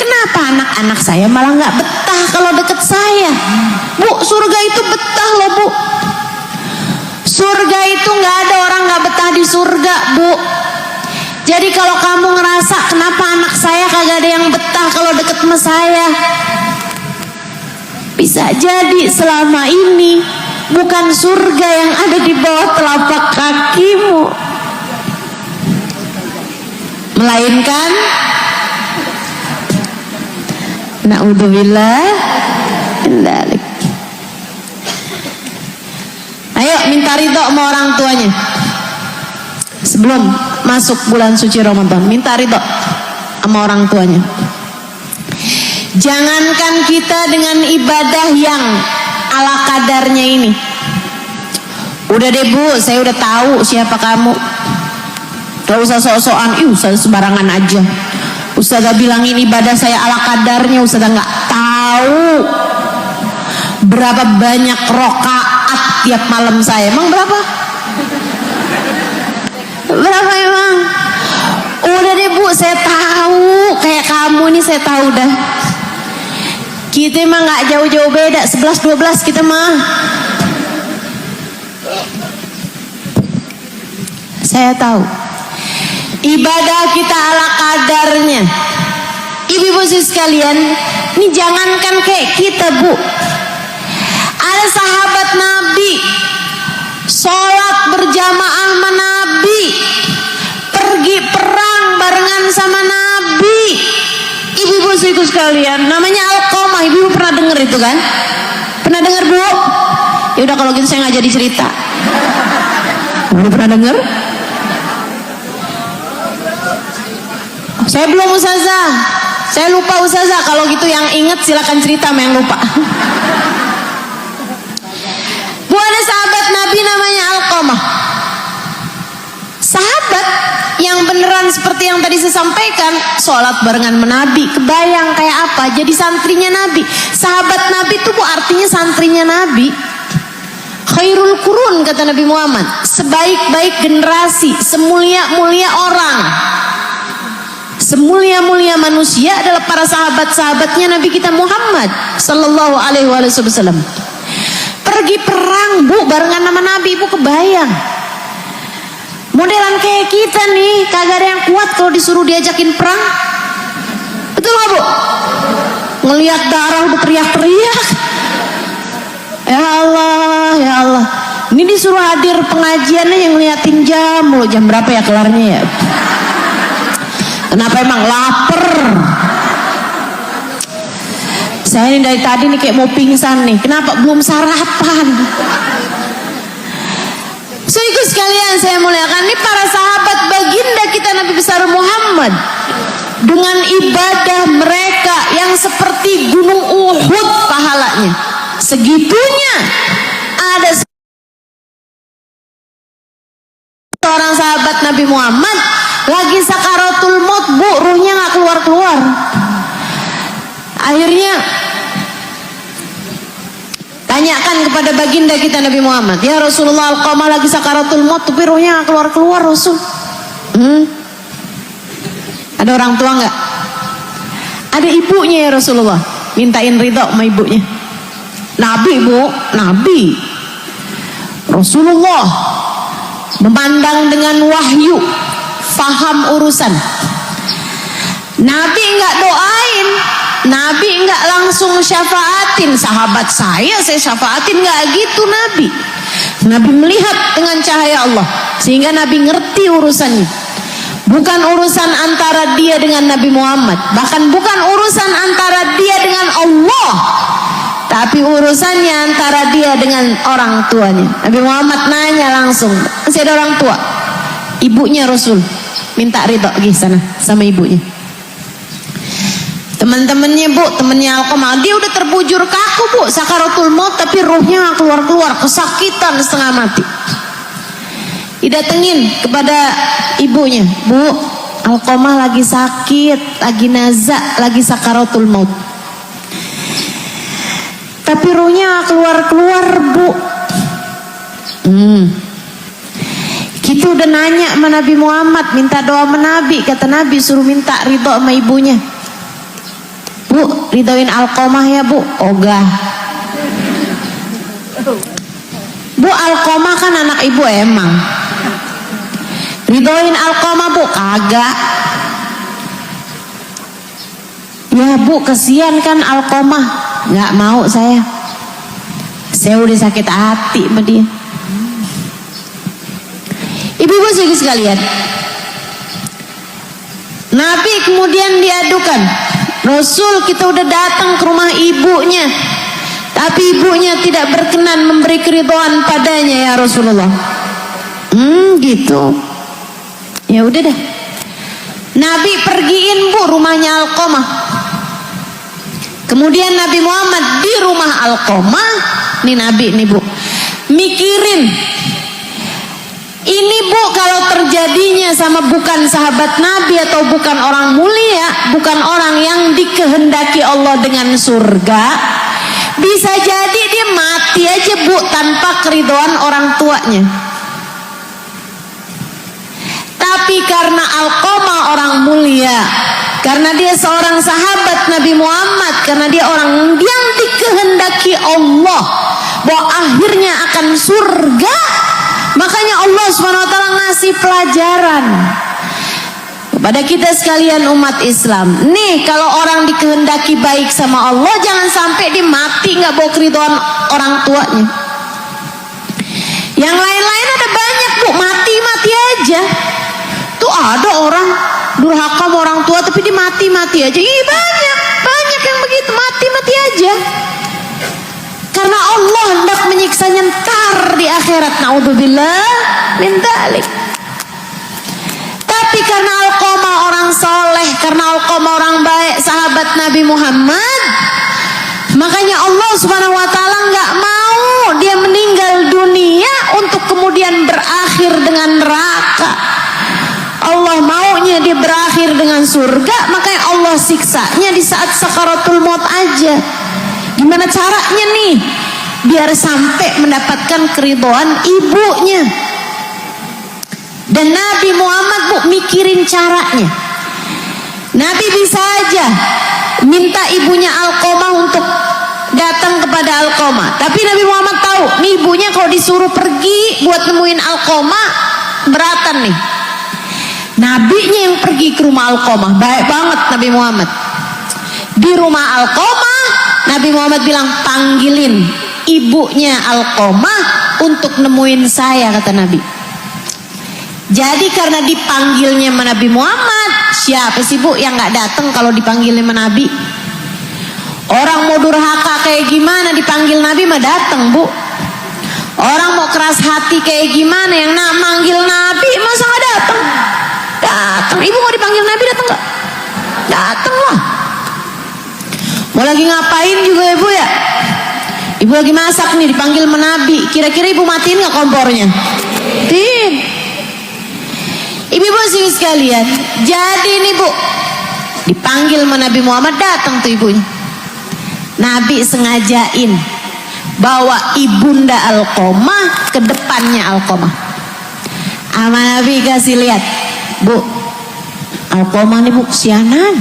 Kenapa anak-anak saya malah nggak betah kalau deket saya? Bu, surga itu betah loh, Bu. Surga itu nggak ada orang nggak betah di surga, Bu. Jadi kalau kamu ngerasa kenapa anak saya kagak ada yang betah kalau deket sama saya, bisa jadi selama ini bukan surga yang ada di bawah telapak kakimu, melainkan na'udzubillah. Ayo minta ridho sama orang tuanya sebelum masuk bulan suci Ramadan. Minta ridho sama orang tuanya. Jangankan kita dengan ibadah yang ala kadarnya ini. Udah deh Bu, saya udah tahu siapa kamu. Gak usah sok-sokan, Ustaz sembarangan aja. Ustazah bilangin ibadah saya ala kadarnya, Ustazah gak tahu berapa banyak rokaat tiap malam saya. Emang berapa? Berapa emang? Udah deh Bu, saya tahu. Kayak kamu nih saya tahu dah. Kita emang gak jauh-jauh beda, 11-12 kita mah. Saya tahu. Ibadah kita ala kadarnya. Ibu-ibu sekalian, ini jangankan kayak kita Bu. Ada sahabat Nabi sholat berjamaah sama Nabi, pergi perang barengan sama Nabi. Ibu-ibu sekalian, namanya Alqamah. Ibu pernah dengar itu kan? Pernah dengar Bu? Ya udah kalau gitu saya nggak jadi cerita. Udah pernah dengar? Saya belum ustazah. Saya lupa ustazah. Kalau gitu yang ingat silakan cerita sama yang lupa. Bu, ada sahabat Nabi namanya Alqamah. Sahabat yang beneran seperti yang tadi saya sampaikan, sholat barengan Nabi, kebayang kayak apa jadi santrinya Nabi. Sahabat Nabi itu Bu artinya santrinya Nabi. Khairul Qurun kata Nabi Muhammad, sebaik-baik generasi, semulia-mulia orang, semulia-mulia manusia adalah para sahabat-sahabatnya Nabi kita Muhammad sallallahu alaihi wasallam. Pergi perang Bu barengan sama Nabi. Ibu kebayang modelan kayak kita nih, kagak ada yang kuat kalau disuruh diajakin perang. Betul gak Bu? Ngelihat darah udah teriak-teriak. Ya Allah, ya Allah. Ini disuruh hadir pengajiannya yang ngeliatin jam loh, jam berapa ya kelarnya ya? Kenapa emang lapar? Saya ini dari tadi nih kayak mau pingsan nih. Kenapa belum sarapan? Saudaraku sekalian saya muliakan, ini para sahabat baginda kita Nabi besar Muhammad dengan ibadah mereka yang seperti gunung Uhud pahalanya. Segitunya ada seorang sahabat Nabi Muhammad lagi sakaratul maut Bu, ruhnya gak keluar-keluar. Akhirnya tanyakan kepada baginda kita Nabi Muhammad, ya Rasulullah, Alqamah lagi sakaratul maut tapi ruhnya gak keluar-keluar Rasul. Ada orang tua gak? Ada ibunya ya Rasulullah, mintain ridho sama ibunya. Nabi Bu, Nabi Rasulullah memandang dengan wahyu, faham urusan. Nabi enggak doain, Nabi enggak langsung syafaatin. Sahabat saya syafaatin, enggak gitu Nabi. Nabi melihat dengan cahaya Allah sehingga Nabi ngerti urusannya. Bukan urusan antara dia dengan Nabi Muhammad, bahkan bukan urusan antara dia dengan Allah, tapi urusannya antara dia dengan orang tuanya. Nabi Muhammad nanya langsung, masih ada orang tua, ibunya Rasul, minta ridho lagi sana sama ibunya. Teman-temannya Bu, temannya Alqamah, dia udah terbujur kaku Bu, sakaratul maut tapi ruhnya keluar-keluar, kesakitan setengah mati. Didatengin kepada ibunya, Bu, Alqamah lagi sakit, lagi nazak, lagi sakaratul maut. Tapi ruhnya keluar-keluar Bu. Kita udah nanya sama Nabi Muhammad, minta doa sama Nabi. Kata Nabi suruh minta ridho sama ibunya. Bu, ridhoin Alqamah ya Bu. Ogah. Bu, Alqamah kan anak ibu emang. Ridhoin Alqamah Bu, kagak. Ya Bu, kesian kan Alqamah. Nggak mau saya udah sakit hati sama dia. Ibu-ibu sekalian, Nabi kemudian diadukan, Rasul kita udah datang ke rumah ibunya, tapi ibunya tidak berkenan memberi keridhaan padanya ya Rasulullah. Gitu. Ya udah dah. Nabi pergiin Bu rumahnya Alqamah. Kemudian Nabi Muhammad di rumah Alqamah, nih Nabi nih Bu, mikirin ini Bu, kalau terjadinya sama bukan sahabat Nabi atau bukan orang mulia, bukan orang yang dikehendaki Allah dengan surga, bisa jadi dia mati aja Bu tanpa keridhaan orang tuanya. Tapi karena Alqamah orang mulia, karena dia seorang sahabat Nabi Muhammad, karena dia orang yang dikehendaki Allah bahwa akhirnya akan surga, makanya Allah SWT ngasih pelajaran kepada kita sekalian umat Islam. Nih, kalau orang dikehendaki baik sama Allah, jangan sampai dia mati nggak bawa keridhaan orang tuanya. Yang lain-lain ada banyak bu, mati-mati aja. Tuh ada orang durhaka sama orang tua tapi dia mati-mati aja. Ih, banyak yang begitu, mati-mati aja. Karena Allah hendak menyiksanya ntar di akhirat. Naudzubillah min dzalik. Tapi karena Alqamah orang soleh, karena Alqamah orang baik, sahabat Nabi Muhammad, makanya Allah Subhanahu wa taala nggak mau dia meninggal dunia untuk kemudian berakhir dengan neraka. Allah maunya dia berakhir dengan surga, makanya Allah siksanya di saat sakaratul maut aja. Gimana caranya nih? Biar sampai mendapatkan keridhaan ibunya. Dan Nabi Muhammad bu mikirin caranya. Nabi bisa aja minta ibunya Alqamah untuk datang kepada Alqamah. Tapi Nabi Muhammad tahu nih ibunya kalau disuruh pergi buat nemuin Alqamah beratan nih. Nabinya yang pergi ke rumah Alqamah. Baik banget Nabi Muhammad. Di rumah Alqamah Nabi Muhammad bilang, panggilin ibunya Alqamah untuk nemuin saya, kata Nabi. Jadi karena dipanggilnya sama Nabi Muhammad, siapa sih bu yang nggak datang kalau dipanggilnya sama Nabi? Orang mau durhaka kayak gimana dipanggil Nabi mah datang bu. Orang mau keras hati kayak gimana yang manggil Nabi masa nggak datang? Datang. Ibu mau dipanggil Nabi datang nggak? Datang lah. Mau lagi ngapain juga ibu ya? Ibu lagi masak nih dipanggil sama Nabi. Kira-kira ibu matiin nggak kompornya? Matiin. Ibu-ibu sih sekalian, jadi nih bu, dipanggil sama Nabi Muhammad, datang tuh ibunya. Nabi sengajain bawa ibunda Alqamah ke depannya Alqamah. Ama Nabi kasih lihat, bu, Alqamah nih bu, sianan,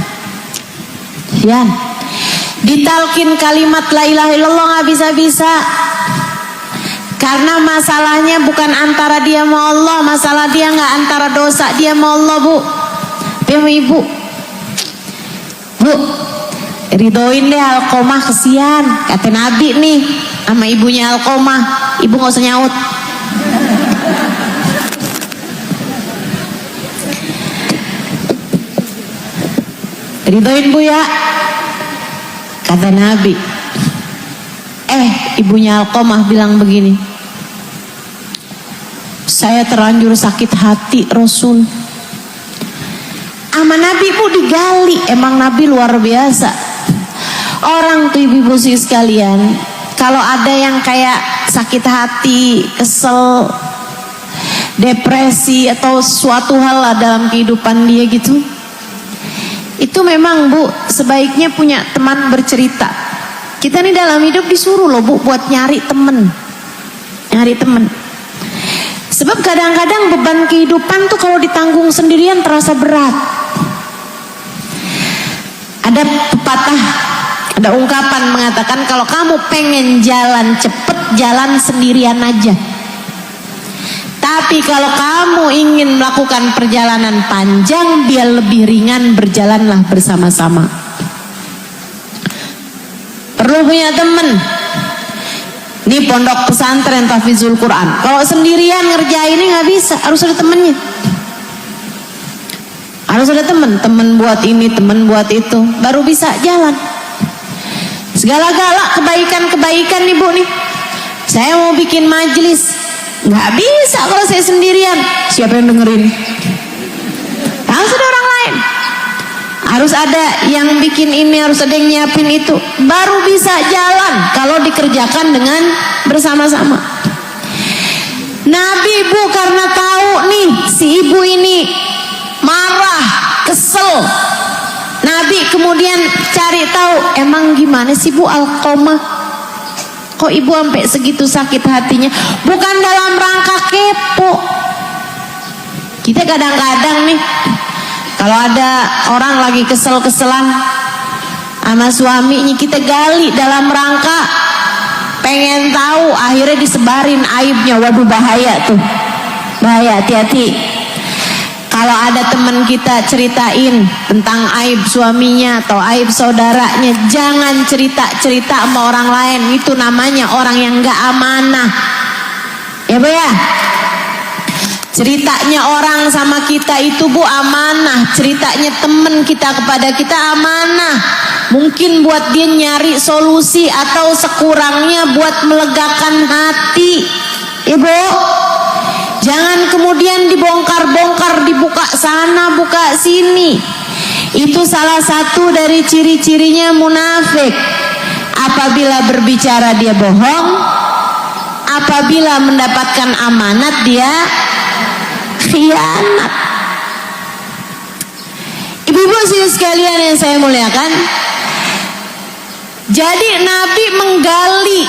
ditalkin kalimat la ilaha illallah nggak bisa-bisa. Karena masalahnya bukan antara dia sama Allah, masalah dia nggak antara dosa dia sama Allah bu. Tapi sama ibu, bu, ridoin deh Alqamah, kesian, kata Nabi nih sama ibunya Alqamah. Ibu nggak usah nyaut. Ridoin bu ya, kata Nabi. Ibunya Alqamah bilang begini, saya terlanjur sakit hati Rasul. Sama Nabi bu digali, emang Nabi luar biasa. Orang tuh ibu-ibu sih sekalian, kalau ada yang kayak sakit hati, kesel, depresi atau suatu hal lah dalam kehidupan dia gitu, itu memang bu sebaiknya punya teman bercerita. Kita nih dalam hidup disuruh loh bu buat nyari temen. Sebab kadang-kadang beban kehidupan tuh kalau ditanggung sendirian terasa berat. Ada pepatah, ada ungkapan mengatakan kalau kamu pengen jalan cepet, jalan sendirian aja. Tapi kalau kamu ingin melakukan perjalanan panjang biar lebih ringan, berjalanlah bersama-sama. Perlu punya temen. Ini pondok pesantren Tahfizul Quran. Kalau sendirian ngerjainnya nggak bisa, harus ada temennya. Harus ada temen buat ini, temen buat itu, baru bisa jalan. Segala-gala kebaikan-kebaikan nih bu nih. Saya mau bikin majelis, nggak bisa kalau saya sendirian. Siapa yang dengerin? Harus ada orang lain. Harus ada yang bikin ini, harus ada yang nyiapin itu, baru bisa jalan kalau dikerjakan dengan bersama-sama. Nabi bu karena tahu nih si ibu ini marah, kesel, Nabi kemudian cari tahu emang gimana sih bu Alqamah, kok ibu sampai segitu sakit hatinya. Bukan dalam rangka kepo, Kita kadang-kadang nih, kalau ada orang lagi kesel-keselan sama suaminya, kita gali dalam rangka pengen tahu, akhirnya disebarin aibnya. Waduh, bahaya tuh, bahaya, hati-hati. Kalau ada teman kita ceritain tentang aib suaminya atau aib saudaranya, jangan cerita-cerita sama orang lain. Itu namanya orang yang gak amanah, ya Bu ya. Ceritanya orang sama kita itu Bu amanah. Ceritanya teman kita kepada kita amanah. Mungkin buat dia nyari solusi atau sekurangnya buat melegakan hati, Ibu. Jangan kemudian dibongkar-bongkar, dibuka sana, buka sini. Itu salah satu dari ciri-cirinya munafik. Apabila berbicara dia bohong, apabila mendapatkan amanat dia khianat. Ibu-ibu sekalian yang saya muliakan, jadi Nabi menggali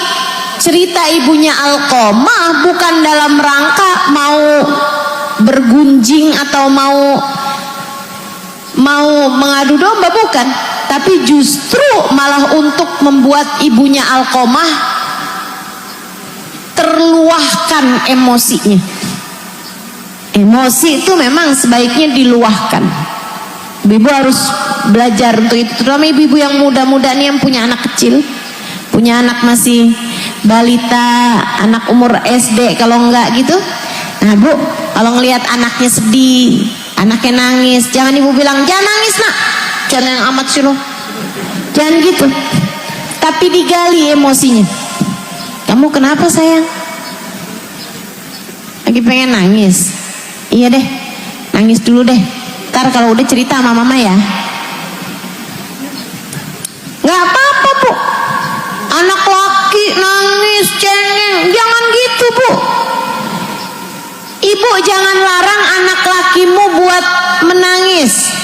cerita ibunya Alqamah bukan dalam rangka mau bergunjing atau mau mengadu domba, bukan, tapi justru malah untuk membuat ibunya Alqamah terluahkan emosinya. Emosi itu memang sebaiknya diluahkan. Ibu harus belajar untuk itu, terutama ibu-ibu yang muda-muda nih, yang punya anak kecil, punya anak masih balita, anak umur SD kalau enggak gitu. Nah Bu, kalau ngelihat anaknya sedih, anaknya nangis, jangan ibu bilang, jangan nangis nak, jangan yang amat sih lo, jangan gitu. Tapi digali emosinya. Kamu kenapa sayang? Lagi pengen nangis? Iya deh, nangis dulu deh, ntar kalau udah cerita sama mama ya. Gak apa-apa Bu, anak laki nangis cengeng, jangan gitu Bu. Ibu jangan larang anak lakimu buat menangis.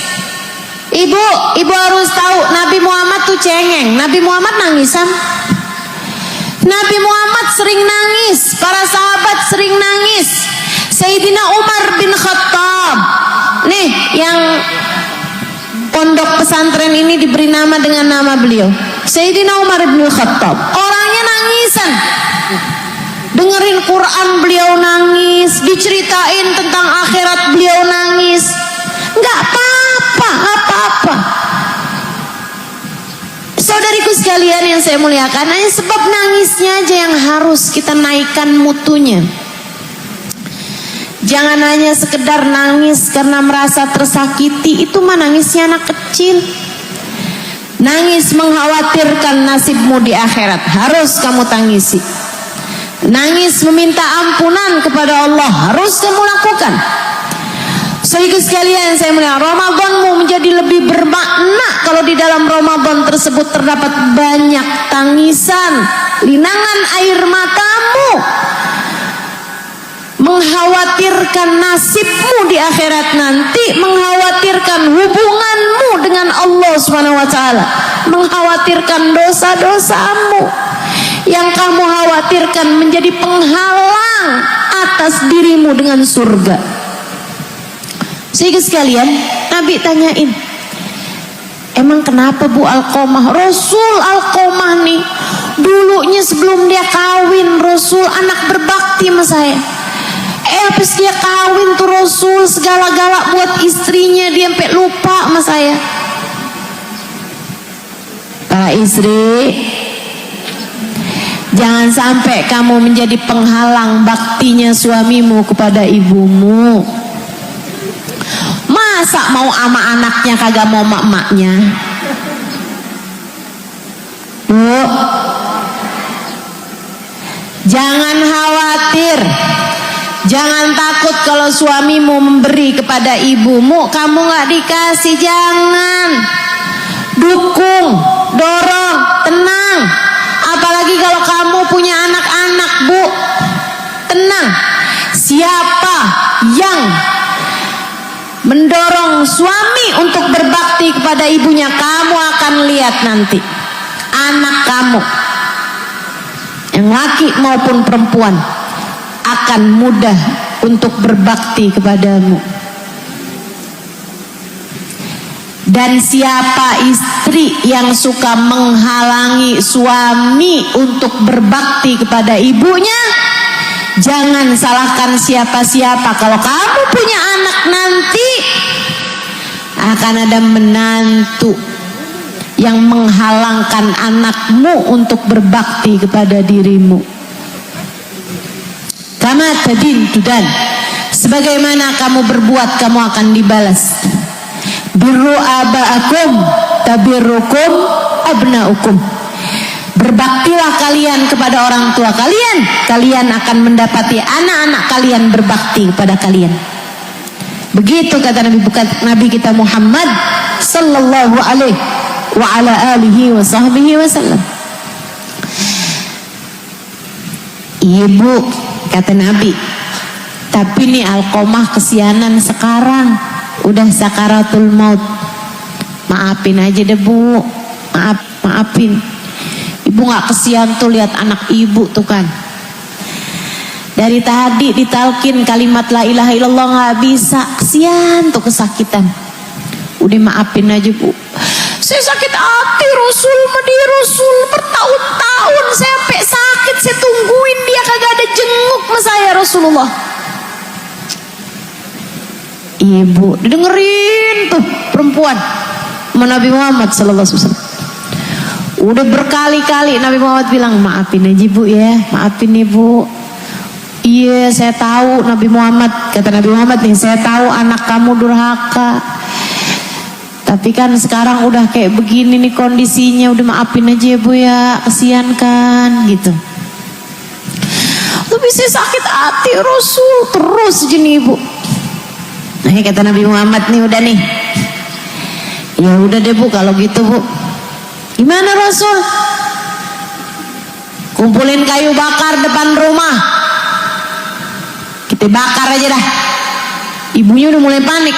Ibu harus tahu Nabi Muhammad tuh cengeng. Nabi Muhammad nangisan. Nabi Muhammad sering nangis, para sahabat sering nangis. Sayyidina Umar bin Khattab nih, yang pondok pesantren ini diberi nama dengan nama beliau, Sayyidina Umar bin Khattab. Orangnya nangisan, dengerin Quran beliau nangis, diceritain tentang akhirat beliau nangis. Nggak apa-apa, nggak apa-apa. Saudariku sekalian yang saya muliakan, hanya sebab nangisnya aja yang harus kita naikkan mutunya. Jangan hanya sekedar nangis karena merasa tersakiti, itu mah nangisnya anak kecil. Nangis mengkhawatirkan nasibmu di akhirat, harus kamu tangisi. Nangis meminta ampunan kepada Allah, harus kamu lakukan. Saudara sekalian saya muliakan, Ramadanmu menjadi lebih bermakna kalau di dalam Ramadan tersebut terdapat banyak tangisan, linangan air matamu, mengkhawatirkan nasibmu di akhirat nanti, mengkhawatirkan hubunganmu dengan Allah SWT, mengkhawatirkan dosa-dosamu yang kamu khawatirkan menjadi penghalang atas dirimu dengan surga. Sehingga sekalian, Nabi tanyain, emang kenapa Bu Alqamah? Rasul Alqamah nih dulunya sebelum dia kawin, Rasul anak berbakti sama saya. Habis dia kawin tuh Rasul segala-gala buat istrinya, dia sampai lupa sama saya. Para istri, jangan sampai kamu menjadi penghalang baktinya suamimu kepada ibumu. Masa mau ama anaknya kagak mau mak-maknya? Bu, jangan khawatir, jangan takut kalau suamimu memberi kepada ibumu kamu gak dikasih. Jangan, dukung, dorong, tenang. Apalagi kalau kamu punya anak-anak Bu, tenang. Siapa yang mendorong suami untuk berbakti kepada ibunya, kamu akan lihat nanti anak kamu, yang laki maupun perempuan, akan mudah untuk berbakti kepadamu. Dan siapa istri yang suka menghalangi suami untuk berbakti kepada ibunya, jangan salahkan siapa-siapa. Kalau kamu punya anak nanti, akan ada menantu yang menghalangkan anakmu untuk berbakti kepada dirimu. Kama tadin tudan, sebagaimana kamu berbuat kamu akan dibalas. Birru aba'akum tabirrukum abna'ukum. Berbaktilah kalian kepada orang tua kalian, kalian akan mendapati anak-anak kalian berbakti kepada kalian. Begitu kata Nabi kita Muhammad sallallahu alaihi wa ala alihi wa sahbihi wasallam. Ibu, kata Nabi, tapi nih Alqomah kesianan sekarang, udah sakaratul maut. Maafin aja deh Bu, maafin. Ibu gak kesian tuh lihat anak ibu tuh kan. Dari tadi ditalkin kalimat la ilaha illallah gak bisa, kesian tuh kesakitan. Udah maafin aja Bu. Saya sakit hati, Rasul Rasul bertahun-tahun saya sampai sakit, saya tungguin dia kagak ada jenguk sama saya Rasulullah. Ibu didengerin tuh perempuan sama Nabi Muhammad sallallahu alaihi wasallam. Udah berkali-kali Nabi Muhammad bilang, maafin aja Bu ya, maafin Ibu. Iya saya tahu Nabi Muhammad, kata Nabi Muhammad nih, saya tahu anak kamu durhaka. Tapi kan sekarang udah kayak begini nih kondisinya, udah maafin aja ya Bu ya, kesian kan gitu. Tapi saya sakit hati Rasul, terus gini Ibu. Nah kata Nabi Muhammad nih, udah nih, ya udah deh Bu kalau gitu Bu. Gimana Rasul? Kumpulin kayu bakar depan rumah, kita bakar aja dah. Ibunya udah mulai panik.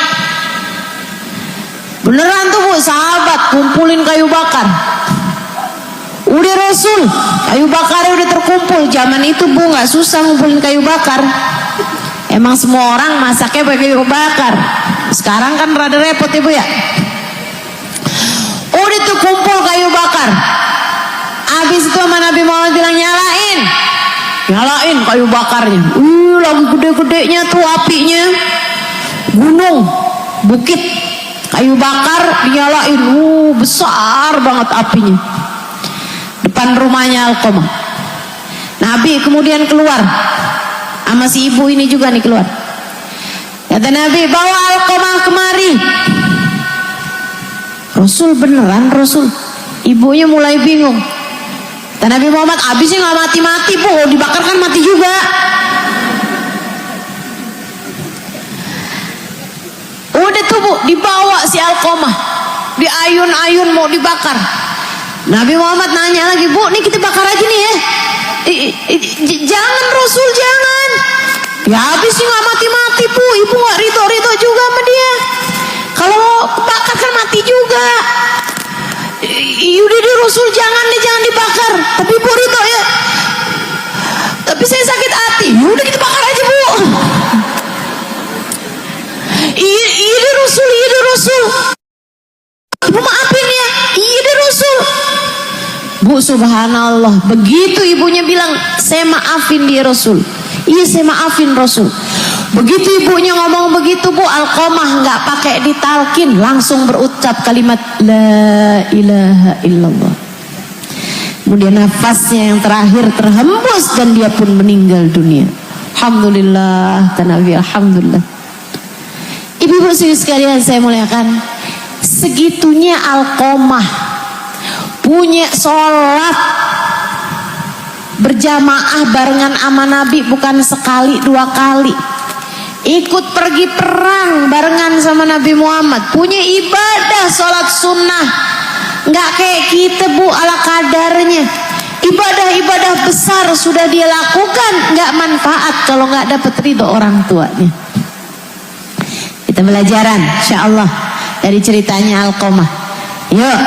Beneran tuh Bu, sahabat kumpulin kayu bakar. Udah Rasul, kayu bakarnya udah terkumpul. Zaman itu Bu nggak susah ngumpulin kayu bakar. Emang semua orang masaknya pakai kayu bakar. Sekarang kan rada repot Ibu ya. Udah tuh kumpul kayu bakar. Habis itu sama Nabi Muhammad bilang nyalain kayu bakarnya. Lagi gede-gedenya tuh apinya. Gunung, bukit, kayu bakar dinyalain. Besar banget apinya. Depan rumahnya Alqomah. Nabi kemudian keluar. Sama si ibu ini juga nih keluar. Kata Nabi, bawa Alqomah kemari. Rasul beneran Rasul. Ibunya mulai bingung. Kata Nabi Muhammad, abisnya gak mati-mati Bu, dibakar kan mati juga. Udah tuh Bu, dibawa si Alqomah, diayun-ayun mau dibakar. Nabi Muhammad nanya lagi, Bu nih kita bakar aja nih ya. Jangan Rasul, jangan. Ya habis sih gak mati-mati Bu, ibu gak ridho-ridho juga sama dia. Kalau bakar kan mati juga. Udah deh Rasul, jangan dibakar. Tapi Bu ridho ya. Tapi saya sakit hati. Udah kita bakar aja Bu. Iya deh Rasul. Ibu maafin ya. Iya deh Rasul. Bu subhanallah, begitu ibunya bilang saya maafin dia Rasul. Iya saya maafin Rasul. Begitu ibunya ngomong begitu Bu, Alqomah nggak pakai ditalkin, langsung berucap kalimat la ilaha illallah. Kemudian nafasnya yang terakhir terhembus dan dia pun meninggal dunia. Alhamdulillah, Nabi, alhamdulillah. Ibu-ibu sekalian saya muliakan, segitunya Alqomah punya sholat berjamaah barengan sama Nabi bukan sekali dua kali. Ikut pergi perang barengan sama Nabi Muhammad. Punya ibadah sholat sunnah. Nggak kayak kita Bu, ala kadarnya. Ibadah-ibadah besar sudah dia lakukan, nggak manfaat kalau nggak dapat ridho orang tuanya. Kita belajaran insyaallah dari ceritanya Alqomah. Yuk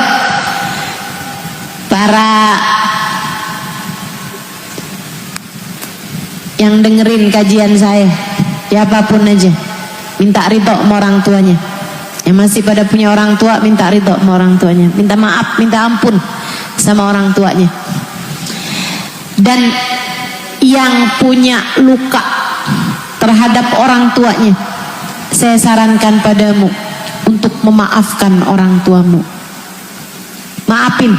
para yang dengerin kajian saya, siapapun aja, minta ridho sama orang tuanya. Yang masih pada punya orang tua, minta ridho sama orang tuanya, minta maaf, minta ampun sama orang tuanya. Dan yang punya luka terhadap orang tuanya, saya sarankan padamu untuk memaafkan orang tuamu. Maafin,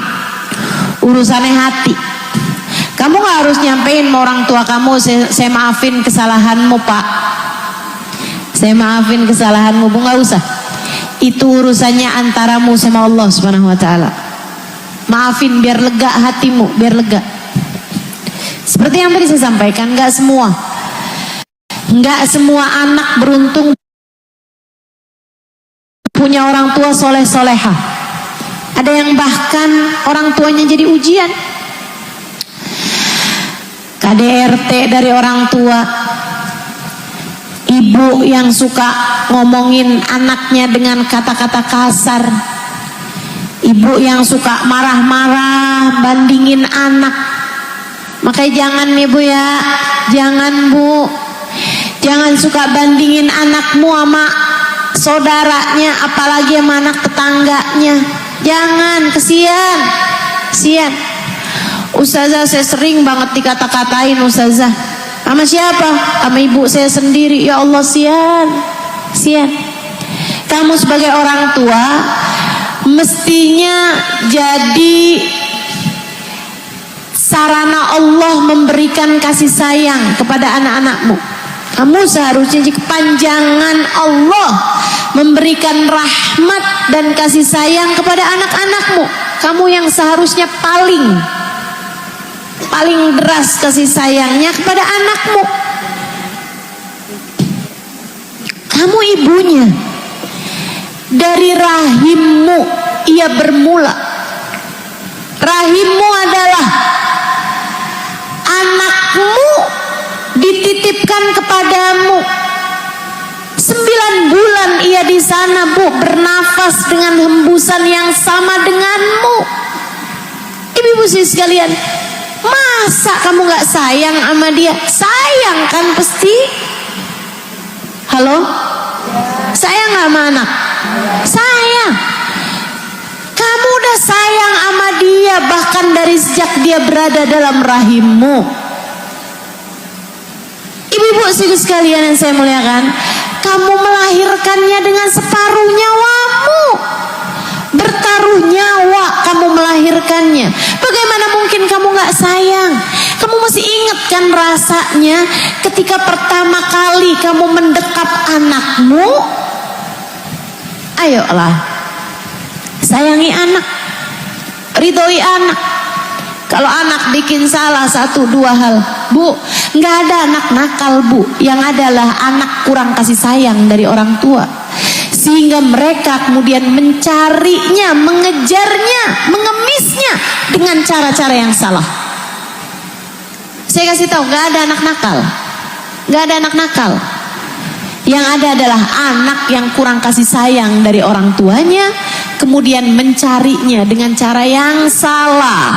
urusannya hati. Kamu gak harus nyampein sama orang tua kamu, saya maafin kesalahanmu pak, saya maafin kesalahanmu, bu, gak usah. Itu urusannya antaramu sama Allah Subhanahu wa ta'ala. Maafin biar lega hatimu, biar lega. Seperti yang tadi saya sampaikan, gak semua anak beruntung punya orang tua soleh-soleha. Ada yang bahkan orang tuanya jadi ujian. KDRT dari orang tua, ibu yang suka ngomongin anaknya dengan kata-kata kasar, ibu yang suka marah-marah bandingin anak. Makanya jangan nih bu ya, jangan bu, jangan suka bandingin anakmu sama saudaranya, apalagi sama anak tetangganya. Jangan, kesian. Ustazah, saya sering banget dikata-katain ustazah. Sama siapa? Sama ibu saya sendiri. Ya Allah, sian. Kamu sebagai orang tua mestinya jadi sarana Allah memberikan kasih sayang kepada anak-anakmu. Kamu seharusnya jadi kepanjangan Allah memberikan rahmat dan kasih sayang kepada anak-anakmu. Kamu yang seharusnya paling deras kasih sayangnya kepada anakmu. Kamu ibunya, dari rahimmu ia bermula. Rahimmu adalah anakmu dititipkan kepadamu. 9 bulan ia di sana bu, bernafas dengan hembusan yang sama denganmu. Ibu-ibu sekalian, masa kamu gak sayang sama dia? Sayang kan pasti. Halo? Sayang gak sama anak? Sayang. Kamu udah sayang sama dia bahkan dari sejak dia berada dalam rahimmu. Ibu-ibu sekalian yang saya muliakan, kamu melahirkannya dengan separuh nyawamu, bertaruh nyawa kamu melahirkannya. Bagaimana mungkin kamu gak sayang? Kamu masih ingat kan rasanya ketika pertama kali kamu mendekap anakmu? Ayolah, sayangi anak, ridhoi anak. Kalau anak bikin salah 1-2 hal, bu, nggak ada anak nakal bu, yang adalah anak kurang kasih sayang dari orang tua, sehingga mereka kemudian mencarinya, mengejarnya, mengemisnya dengan cara-cara yang salah. Saya kasih tahu, nggak ada anak nakal, nggak ada anak nakal. Yang ada adalah anak yang kurang kasih sayang dari orang tuanya, kemudian mencarinya dengan cara yang salah.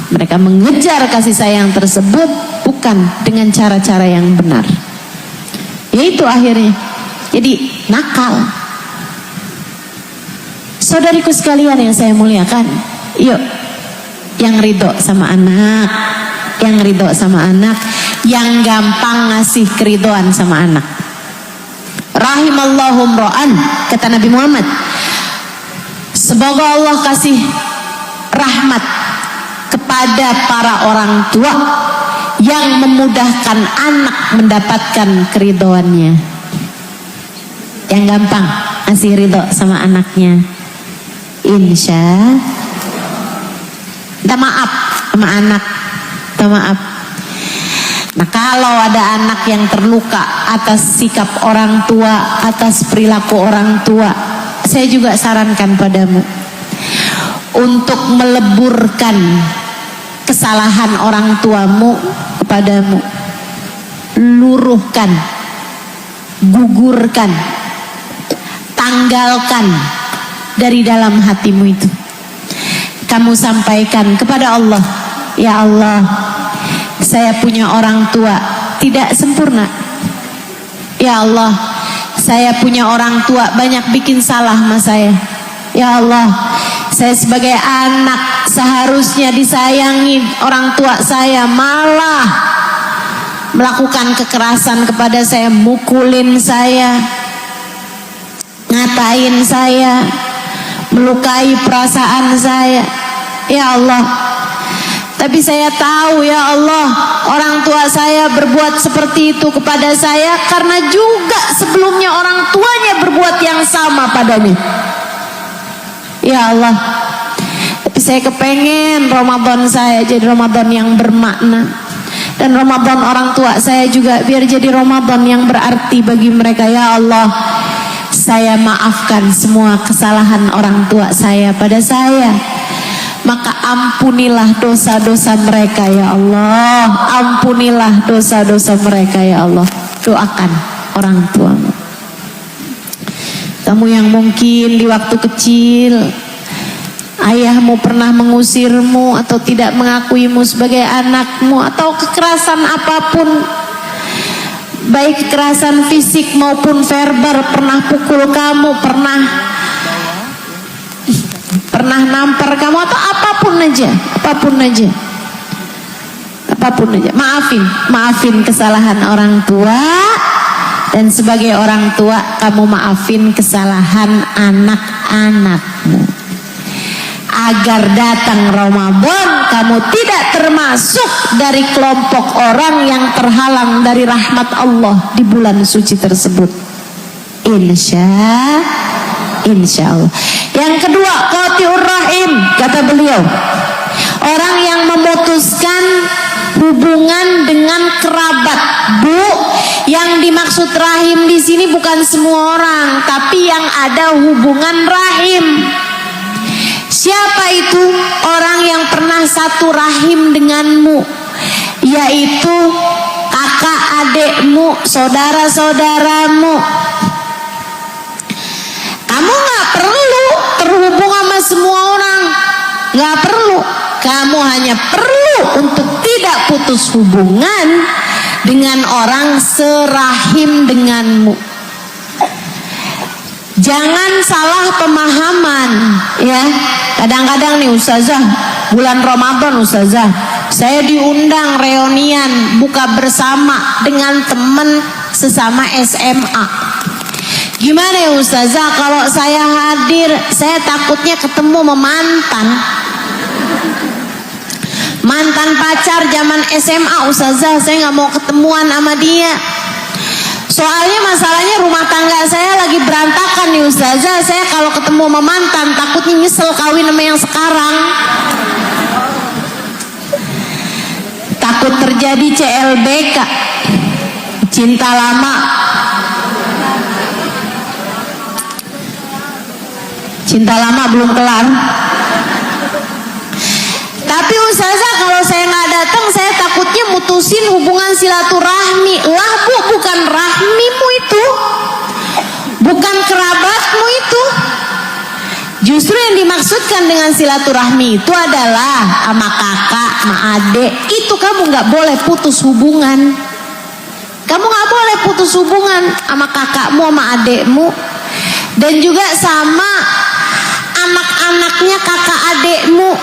Mereka mengejar kasih sayang tersebut bukan dengan cara-cara yang benar. Yaitu akhirnya jadi nakal. Saudariku sekalian yang saya muliakan, yuk yang ridho sama anak, yang ridho sama anak, yang gampang ngasih keridoan sama anak. Rahimallahu mra'an, kata Nabi Muhammad, semoga Allah kasih rahmat kepada para orang tua yang memudahkan anak mendapatkan keridoannya. Yang gampang ngasih ridho sama anaknya, insya minta maaf sama anak, minta maaf. Nah kalau ada anak yang terluka atas sikap orang tua, atas perilaku orang tua, saya juga sarankan padamu untuk meleburkan kesalahan orang tuamu kepadamu. Luruhkan, gugurkan, tanggalkan dari dalam hatimu itu. Kamu sampaikan kepada Allah, ya Allah, saya punya orang tua tidak sempurna. Ya Allah, Saya punya orang tua banyak bikin salah sama saya. Ya Allah, saya sebagai anak seharusnya disayangi orang tua saya, malah melakukan kekerasan kepada saya, mukulin saya, ngatain saya, melukai perasaan saya. Ya Allah, tapi saya tahu ya Allah, orang tua saya berbuat seperti itu kepada saya karena juga sebelumnya orang tuanya berbuat yang sama padanya. Ya Allah, tapi saya kepengen Ramadan saya jadi Ramadan yang bermakna, dan Ramadan orang tua saya juga biar jadi Ramadan yang berarti bagi mereka. Ya Allah, saya maafkan semua kesalahan orang tua saya pada saya, maka ampunilah dosa-dosa mereka ya Allah, ampunilah dosa-dosa mereka ya Allah. Doakan orang tuamu. Kamu yang mungkin di waktu kecil ayahmu pernah mengusirmu atau tidak mengakuimu sebagai anakmu, atau kekerasan apapun, baik kekerasan fisik maupun verbal, pernah pukul kamu, pernah nampar kamu, atau apapun aja, maafin kesalahan orang tua. Dan sebagai orang tua, kamu maafin kesalahan anak-anakmu, agar datang Ramadan kamu tidak termasuk dari kelompok orang yang terhalang dari rahmat Allah di bulan suci tersebut. Insya Allah. Yang kedua, qati'ur rahim, kata beliau, orang yang memutuskan hubungan dengan kerabat. Bu, yang dimaksud rahim di sini bukan semua orang, tapi yang ada hubungan rahim. Siapa itu orang yang pernah satu rahim denganmu? Yaitu kakak adekmu, saudara-saudaramu. Kamu gak perlu terhubung sama semua orang, gak perlu. Kamu hanya perlu untuk tidak putus hubungan dengan orang serahim denganmu. Jangan salah pemahaman ya. Kadang-kadang nih ustazah, bulan Ramadan ustazah, saya diundang reunian buka bersama dengan teman sesama SMA. Gimana ya ustazah, kalau saya hadir saya takutnya ketemu sama mantan pacar zaman SMA ustazah, saya nggak mau ketemuan sama dia. Soalnya masalahnya rumah tangga saya lagi berantakan nih ustazah. Saya kalau ketemu sama mantan takutnya nyesel kawin sama yang sekarang. Takut terjadi CLBK, cinta lama. Cinta lama belum kelar. Tapi ustazah, kalau saya nggak datang saya takutnya mutusin hubungan silaturahmi. Lah bu, bukan rahmimu itu, bukan kerabatmu itu. Justru yang dimaksudkan dengan silaturahmi itu adalah sama kakak, sama adik. Itu kamu nggak boleh putus hubungan. Kamu nggak boleh putus hubungan sama kakakmu, sama adikmu, dan juga sama anak-anaknya kakak adikmu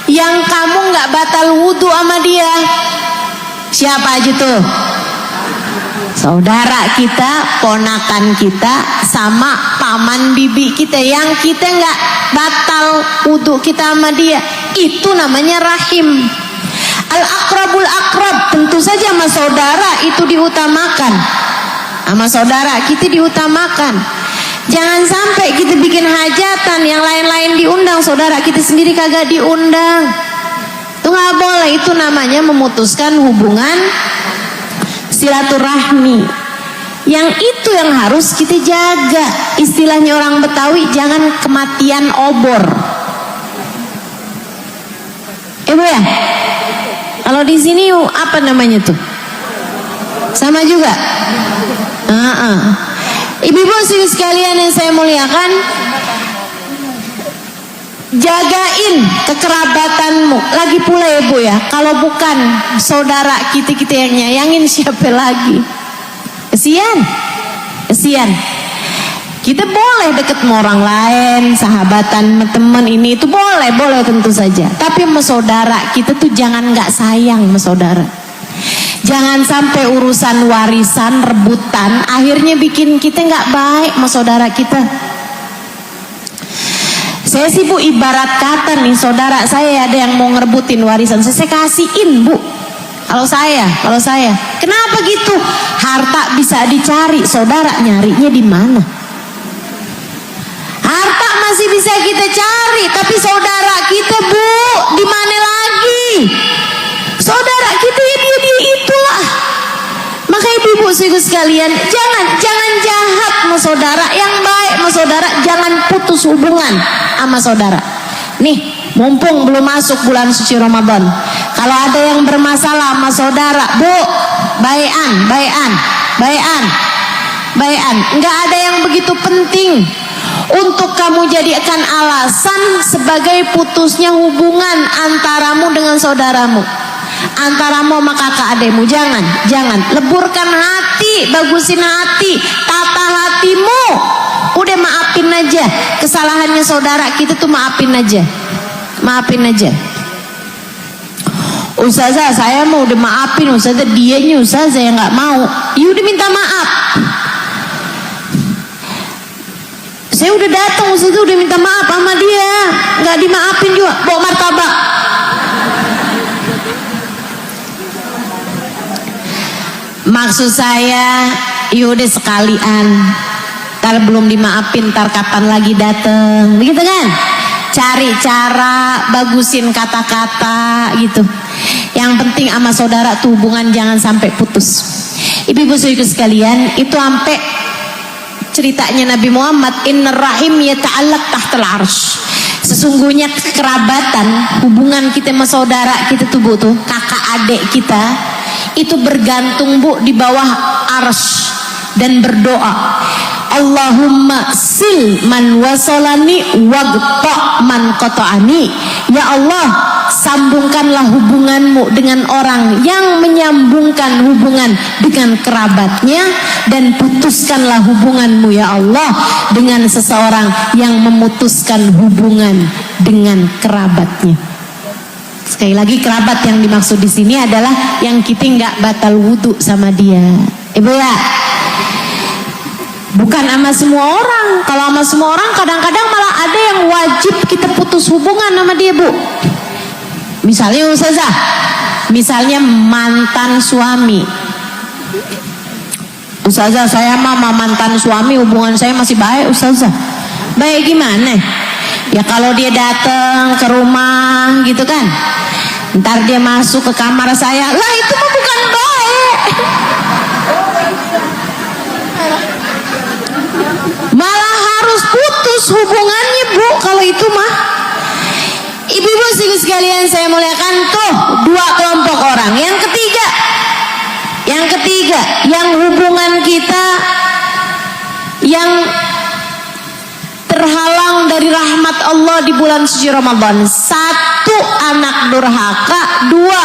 yang kamu nggak batal wudhu sama dia. Siapa aja tuh? Saudara kita, ponakan kita, sama paman bibi kita yang kita nggak batal wudhu kita sama dia. Itu namanya rahim. Al-akrabul akrab, tentu saja sama saudara itu diutamakan. Sama saudara kita diutamakan. Jangan sampai kita bikin hajatan yang lain-lain diundang, saudara kita sendiri kagak diundang. Itu nggak boleh. Itu namanya memutuskan hubungan silaturahmi. Yang itu yang harus kita jaga. Istilahnya orang Betawi, jangan kematian obor. Ibu ya, kalau di sini apa namanya tuh? Sama juga. Ibu-ibu sekalian yang saya muliakan, jagain kekerabatanmu. Lagi pula ya bu ya, kalau bukan saudara kita yang nyayangin, siapa lagi? Kesian kesian. Kita boleh deket sama orang lain, sahabatan, sama teman ini itu boleh tentu saja. Tapi sama saudara kita tuh jangan nggak sayang sama saudara. Jangan sampai urusan warisan, rebutan, akhirnya bikin kita nggak baik sama saudara kita. Saya sih Bu ibarat kata nih, saudara saya ada yang mau ngerebutin warisan, saya kasihin Bu. Kalau saya, kenapa gitu? Harta bisa dicari, saudara nyarinya di mana? Harta masih bisa kita cari, tapi saudara kita Bu, di mana lagi? Saudara kita ya dia itulah. Maka ibu-ibu sekalian, jangan jahat sama saudara, yang baik sama saudara, jangan putus hubungan sama saudara. Nih, mumpung belum masuk bulan suci Ramadan, kalau ada yang bermasalah sama saudara, Bu, baian. Enggak ada yang begitu penting untuk kamu jadikan alasan sebagai putusnya hubungan antaramu dengan saudaramu, antaramu sama kakak ademu. Jangan leburkan hati, bagusin hati, tata hatimu. Udah maafin aja kesalahannya saudara kita tuh, maafin aja. Ustazah saya mau udah maafin, Ustazah dianya Ustazah yang nggak mau. Ya udah minta maaf. Saya udah datang, Ustazah udah minta maaf sama dia, nggak dimaafin juga, bawa martabak. Maksud saya, yaudah sekalian. Ntar belum dimaafin, ntar kapan lagi dateng, begitu kan? Cari cara, bagusin kata-kata gitu. Yang penting sama saudara tuh hubungan jangan sampai putus. Ibu-ibu sekalian, itu sampai ceritanya Nabi Muhammad, innar rahim yata'allaq tahtal arsh. Sesungguhnya kerabatan, hubungan kita sama saudara kita tuh Bu tuh, kakak adik kita, itu bergantung Bu di bawah arsy dan berdoa, Allahumma sil man wasolani waqta man qata'ani. Ya Allah, sambungkanlah hubunganmu dengan orang yang menyambungkan hubungan dengan kerabatnya, dan putuskanlah hubunganmu ya Allah dengan seseorang yang memutuskan hubungan dengan kerabatnya. Sekali lagi, kerabat yang dimaksud di sini adalah yang kita nggak batal wudhu sama dia, Ibu ya. Bukan sama semua orang. Kalau sama semua orang kadang-kadang malah ada yang wajib kita putus hubungan sama dia Bu. Misalnya Ustazah, misalnya mantan suami. Ustazah saya sama mantan suami hubungan saya masih baik Ustazah. Baik gimana? Ya kalau dia datang ke rumah gitu kan, ntar dia masuk ke kamar saya, lah itu mah bukan baik. Malah harus putus hubungannya Bu kalau itu mah. Ibu-ibu sekalian saya muliakan, tuh dua kelompok orang. Yang ketiga, yang hubungan kita yang terhalang dari rahmat Allah di bulan suci Ramadan. Satu, anak durhaka. Dua,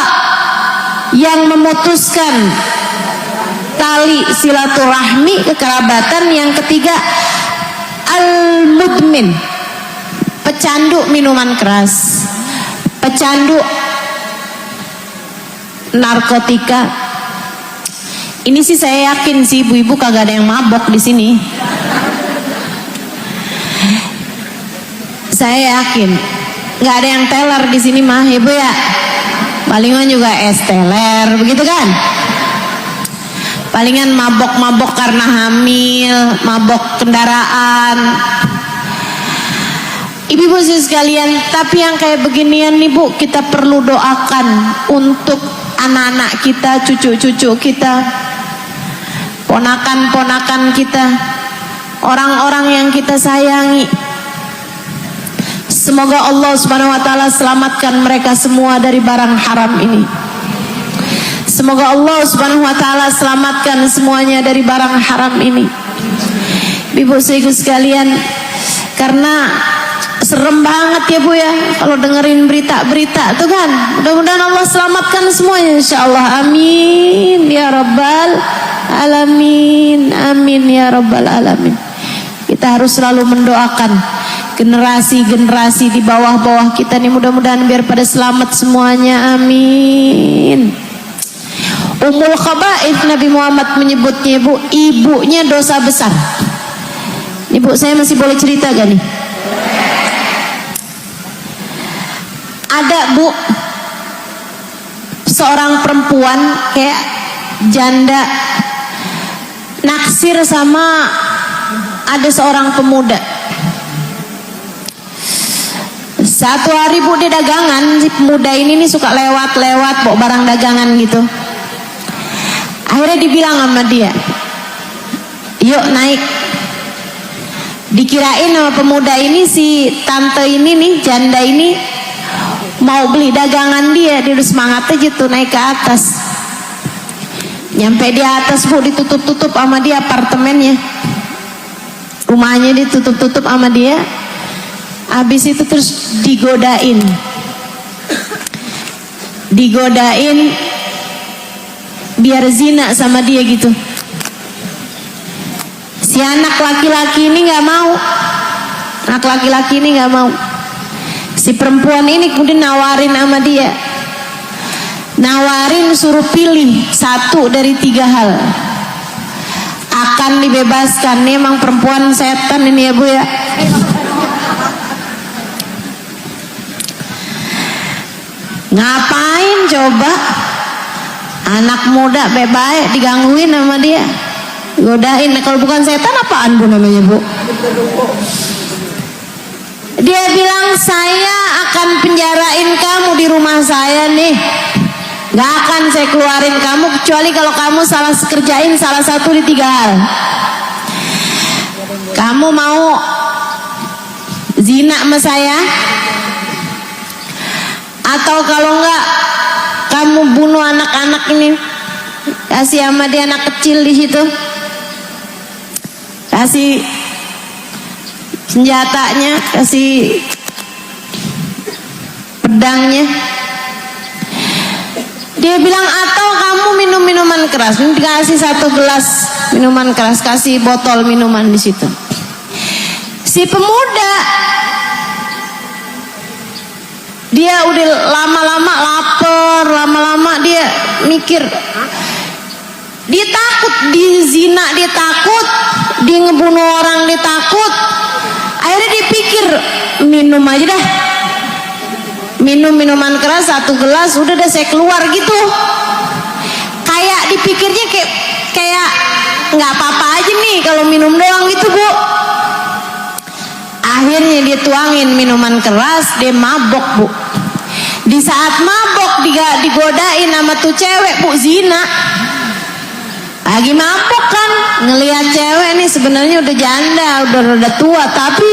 yang memutuskan tali silaturahmi kekerabatan. Yang ketiga, al-mudmin, pecandu minuman keras, pecandu narkotika. Ini sih saya yakin sih ibu-ibu kagak ada yang mabok di sini. Saya yakin nggak ada yang teler di sini mah ibu ya. Palingan juga es teler begitu kan. Palingan mabok-mabok karena hamil, mabok kendaraan. Ibu-ibu sekalian, tapi yang kayak beginian nih Bu, kita perlu doakan untuk anak-anak kita, cucu-cucu kita, ponakan-ponakan kita, orang-orang yang kita sayangi. Semoga Allah Subhanahu wa taala selamatkan mereka semua dari barang haram ini. Semoga Allah Subhanahu wa taala selamatkan semuanya dari barang haram ini. Ibu sekalian, karena serem banget ya Bu ya kalau dengerin berita-berita tuh kan. Mudah-mudahan Allah selamatkan semuanya insyaallah, amin ya rabbal alamin. Amin ya rabbal alamin. Kita harus selalu mendoakan generasi-generasi di bawah-bawah kita nih, mudah-mudahan biar pada selamat semuanya. Amin. Ummul khaba'ith Nabi Muhammad menyebutnya ibu, ibunya dosa besar. Ibu, saya masih boleh cerita gak nih? Ada bu, seorang perempuan kayak janda naksir sama ada seorang pemuda. Satu hari bu, dia dagangan, si pemuda ini nih suka lewat-lewat bawa barang dagangan gitu. Akhirnya dibilang sama dia, yuk naik. Dikirain sama pemuda ini si tante ini nih, janda ini mau beli dagangan dia. Dia udah semangat aja tuh naik ke atas. Nyampe di atas bu, ditutup-tutup sama dia apartemennya, rumahnya ditutup-tutup sama dia. Habis itu terus digodain biar zina sama dia gitu. Si anak laki-laki ini nggak mau. Si perempuan ini kemudian nawarin sama dia, suruh pilih satu dari 3 hal, akan dibebaskan. Ini emang perempuan setan ini ya bu ya. Ngapain coba anak muda bebas digangguin sama dia, godain. Kalau bukan setan apaan bu namanya bu? Dia bilang, saya akan penjarain kamu di rumah saya nih, gak akan saya keluarin kamu kecuali kalau kamu kerjain salah satu di 3 hal. Kamu mau zina sama saya, atau kalau enggak kamu bunuh anak-anak ini, kasih sama dia anak kecil di situ, kasih senjatanya, kasih pedangnya. Dia bilang, atau kamu minum minuman keras. Dikasih 1 gelas minuman keras, kasih botol minuman di situ. Si pemuda dia udah lama-lama lapar, lama-lama dia mikir, dia takut, dia zina dia takut, dia ngebunuh orang dia takut. Akhirnya dia pikir, minum aja dah, minum minuman keras 1 gelas, udah dah saya keluar gitu. Kayak dipikirnya kayak nggak apa-apa aja nih kalau minum doang gitu bu. Akhirnya dia tuangin minuman keras, dia mabok bu. Di saat mabok digodain sama tuh cewek bu, zina. Lagi mabok kan, ngelihat cewek nih sebenarnya udah janda, udah rada tua, tapi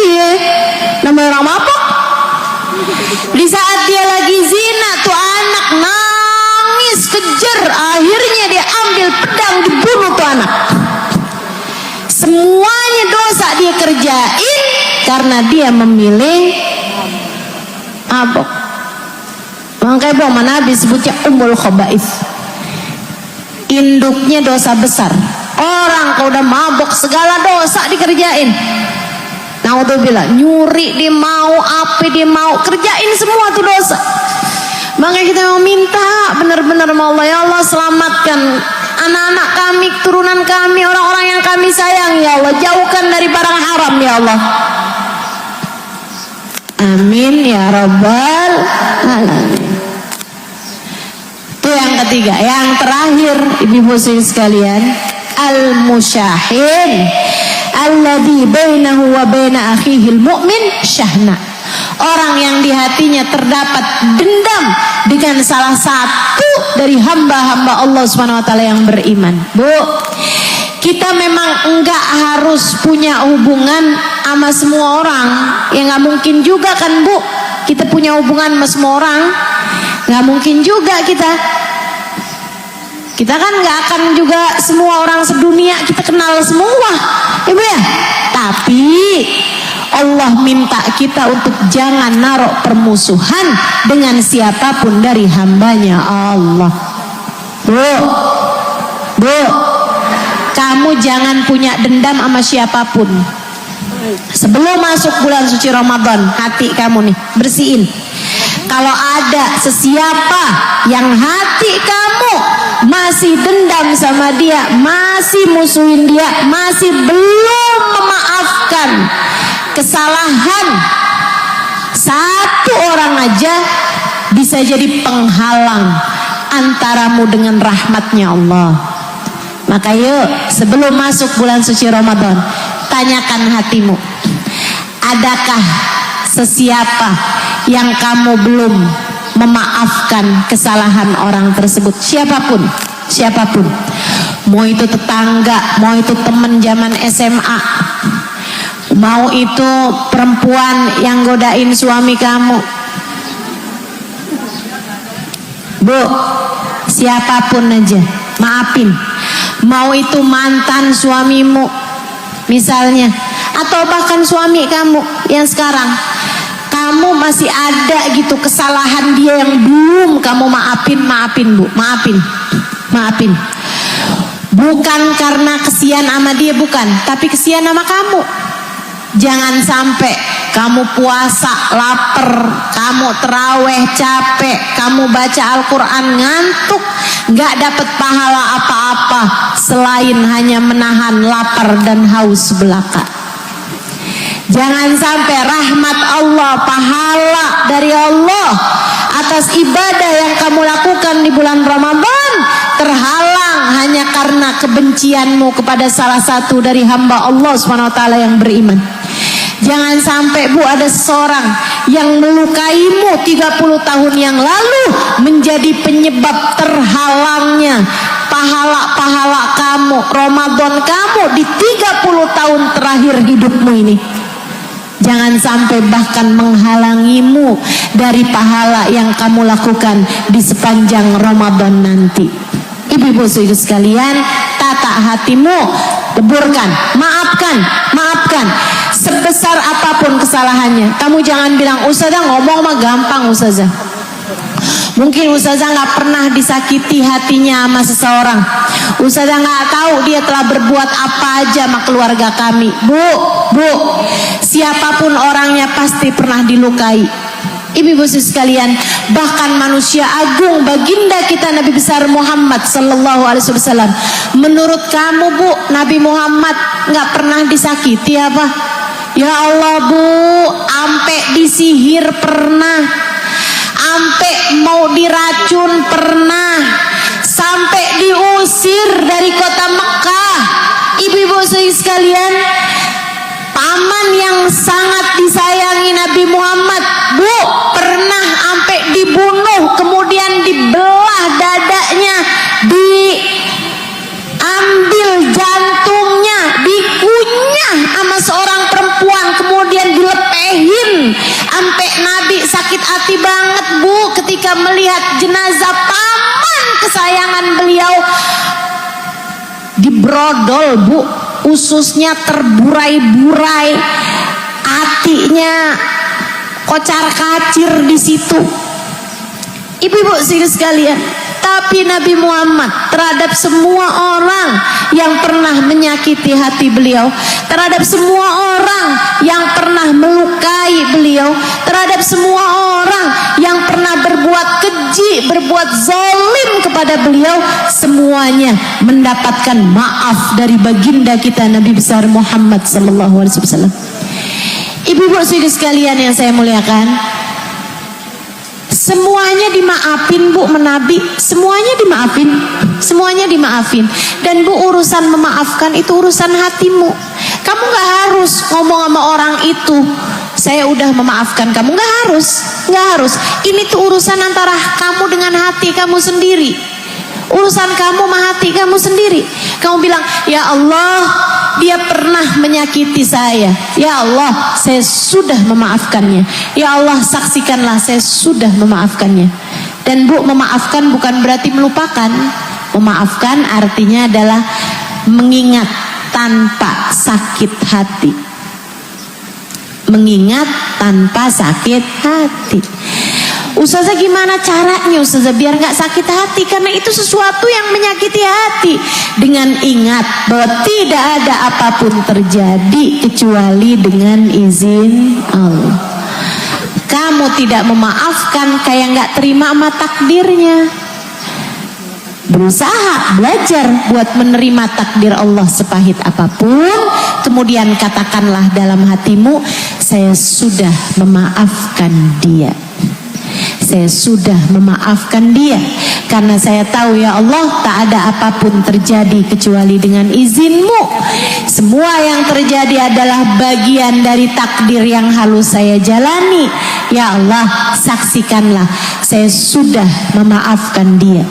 namanya orang mabok. Di saat dia lagi zina, tuh anak nangis kejer. Akhirnya dia ambil pedang, dibunuh tuh anak. Semuanya dosa dia kerjain karena dia memilih mabok. Makanya bu, Nabi sebutnya ummul khaba'ith, induknya dosa besar. Orang kalau udah mabok segala dosa dikerjain. Naudzubillah, nyuri dia mau, apa dia mau, kerjain semua tuh dosa. Makanya kita mau minta benar-benar sama Allah, ya Allah selamatkan anak-anak kami, keturunan kami, orang-orang yang kami sayang ya Allah, jauhkan dari barang haram ya Allah. Amin ya rabbal alamin. Itu yang ketiga. Yang terakhir ibu-ibu sekalian, al-musyahin alladzi bainahu wa baina akhihil mu'min syahna. Orang yang di hatinya terdapat dendam dengan salah satu dari hamba-hamba Allah Subhanahu wa taala yang beriman. Bu, kita memang enggak harus punya hubungan sama semua orang. Ya nggak mungkin juga kan bu, kita punya hubungan sama semua orang. Nggak mungkin juga kita kan nggak akan juga semua orang sedunia kita kenal semua, ibu ya. Tapi Allah minta kita untuk jangan naruh permusuhan dengan siapapun dari hambanya Allah. Bu, kamu jangan punya dendam sama siapapun. Sebelum masuk bulan suci Ramadan, hati kamu nih bersihin. Kalau ada sesiapa yang hati kamu masih dendam sama dia, masih musuhin dia, masih belum memaafkan kesalahan satu orang aja, bisa jadi penghalang antaramu dengan rahmatnya Allah. Maka yuk, sebelum masuk bulan suci Ramadan, tanyakan hatimu, adakah sesiapa yang kamu belum memaafkan kesalahan orang tersebut? Siapapun, mau itu tetangga, mau itu teman zaman SMA, mau itu perempuan yang godain suami kamu. Bu, siapapun aja, maafin. Mau itu mantan suamimu misalnya, atau bahkan suami kamu yang sekarang, kamu masih ada gitu kesalahan dia yang belum kamu maafin Bu, maafin. Bukan karena kesian sama dia, bukan, tapi kesian sama kamu. Jangan sampai kamu puasa lapar, kamu terawih capek, kamu baca Al-Quran ngantuk, gak dapat pahala apa-apa selain hanya menahan lapar dan haus belaka. Jangan sampai rahmat Allah, pahala dari Allah atas ibadah yang kamu lakukan di bulan Ramadan terhalang hanya karena kebencianmu kepada salah satu dari hamba Allah SWT yang beriman. Jangan sampai Bu, ada seseorang yang melukaimu 30 tahun yang lalu menjadi penyebab terhalangnya pahala-pahala kamu, Ramadan kamu di 30 tahun terakhir hidupmu ini. Jangan sampai bahkan menghalangimu dari pahala yang kamu lakukan di sepanjang Ramadan nanti. Ibu-ibu saudara sekalian, tata hatimu, leburkan, maafkan. Sebesar apapun kesalahannya, kamu jangan bilang, Ustazah ngomong mah gampang Ustazah. Mungkin Ustazah gak pernah disakiti hatinya sama seseorang. Ustazah gak tahu dia telah berbuat apa aja sama keluarga kami. Bu, siapapun orangnya pasti pernah dilukai. Ibu-ibu sekalian, bahkan manusia agung baginda kita Nabi besar Muhammad sallallahu alaihi wasallam, menurut kamu Bu, Nabi Muhammad gak pernah disakiti apa? Ya Allah Bu, ampe disihir pernah, ampe mau diracun pernah, sampai diusir dari kota Mekah. Ibu-ibu sekalian, paman yang sangat disayangi Nabi Muhammad Bu, pernah sampai dibunuh, kemudian dibelah dadanya, diambil jantungnya, dikunyah sama seorang perempuan, kemudian dilepehin. Sampai Nabi sakit hati banget Bu ketika melihat jenazah paman kesayangan beliau dibrodol Bu, ususnya terburai-burai, hatinya kocar-kacir di situ. Ibu-ibu sekalian, tapi Nabi Muhammad terhadap semua orang yang pernah menyakiti hati beliau, terhadap semua orang yang pernah melukai beliau, terhadap semua orang yang pernah berbuat keji, berbuat zalim kepada beliau, semuanya mendapatkan maaf dari baginda kita Nabi besar Muhammad sallallahu alaihi wasallam. Ibu-ibu sekalian yang saya muliakan, semuanya dimaafin Bu, menabi, semuanya dimaafin. Dan Bu, urusan memaafkan itu urusan hatimu. Kamu gak harus ngomong sama orang itu, saya udah memaafkan kamu, gak harus. Ini tuh urusan antara kamu dengan hati kamu sendiri, urusan kamu sama hati kamu sendiri. Kamu bilang, ya Allah, dia pernah menyakiti saya, ya Allah, saya sudah memaafkannya. Ya Allah, saksikanlah saya sudah memaafkannya. Dan Bu, memaafkan bukan berarti melupakan. Memaafkan artinya adalah mengingat tanpa sakit hati. Mengingat tanpa sakit hati. Ustazah gimana caranya Ustazah biar gak sakit hati? Karena itu sesuatu yang menyakiti hati. Dengan ingat bahwa tidak ada apapun terjadi kecuali dengan izin Allah. Kamu tidak memaafkan kayak gak terima sama takdirnya. Berusaha belajar buat menerima takdir Allah sepahit apapun. Kemudian katakanlah dalam hatimu, saya sudah memaafkan dia. Saya sudah memaafkan dia. Karena saya tahu ya Allah, tak ada apapun terjadi kecuali dengan izinmu. Semua yang terjadi adalah bagian dari takdir yang harus saya jalani. Ya Allah, saksikanlah saya sudah memaafkan dia.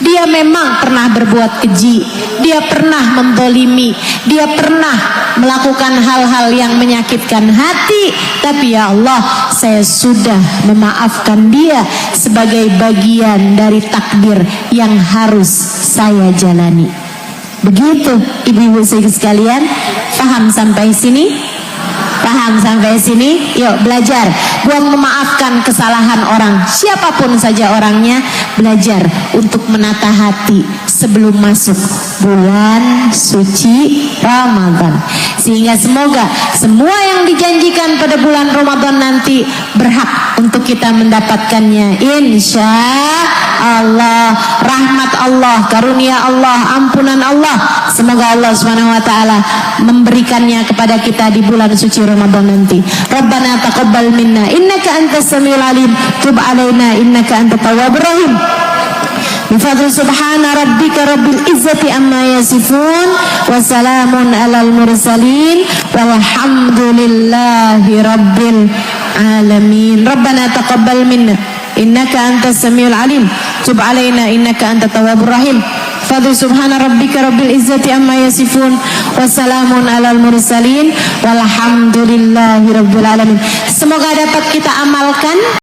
Dia memang pernah berbuat keji, dia pernah mendolimi, dia pernah melakukan hal-hal yang menyakitkan hati. Tapi ya Allah, saya sudah memaafkan dia sebagai bagian dari takdir yang harus saya jalani. Begitu ibu-ibu sekalian, paham sampai sini? Paham sampai sini? Yuk belajar buat memaafkan kesalahan orang, siapapun saja orangnya. Belajar untuk menata hati sebelum masuk bulan suci Ramadan, sehingga semoga semua yang dijanjikan pada bulan Ramadan nanti berhak untuk kita mendapatkannya. Insya Allah, rahmat Allah, karunia Allah, ampunan Allah, semoga Allah SWT memberikannya kepada kita di bulan suci Ramadan nanti. Rabbana taqabbal minna innaka antas samiul alim, tub alaina innaka antat tawwabur rahim. Bifadli subhana rabbika rabbil izzati amma yasifun, wa salamun alal mursalin, walhamdulillahi rabbil alamin. Rabbana taqabbal minna innaka antas samiul alim, tub alaina innaka antat tawwabur rahim. Fadli subhana rabbika rabbil izzati amma yasifun, wassalamun alal mursalin, walhamdulillahi rabbil alamin. Semoga dapat kita amalkan.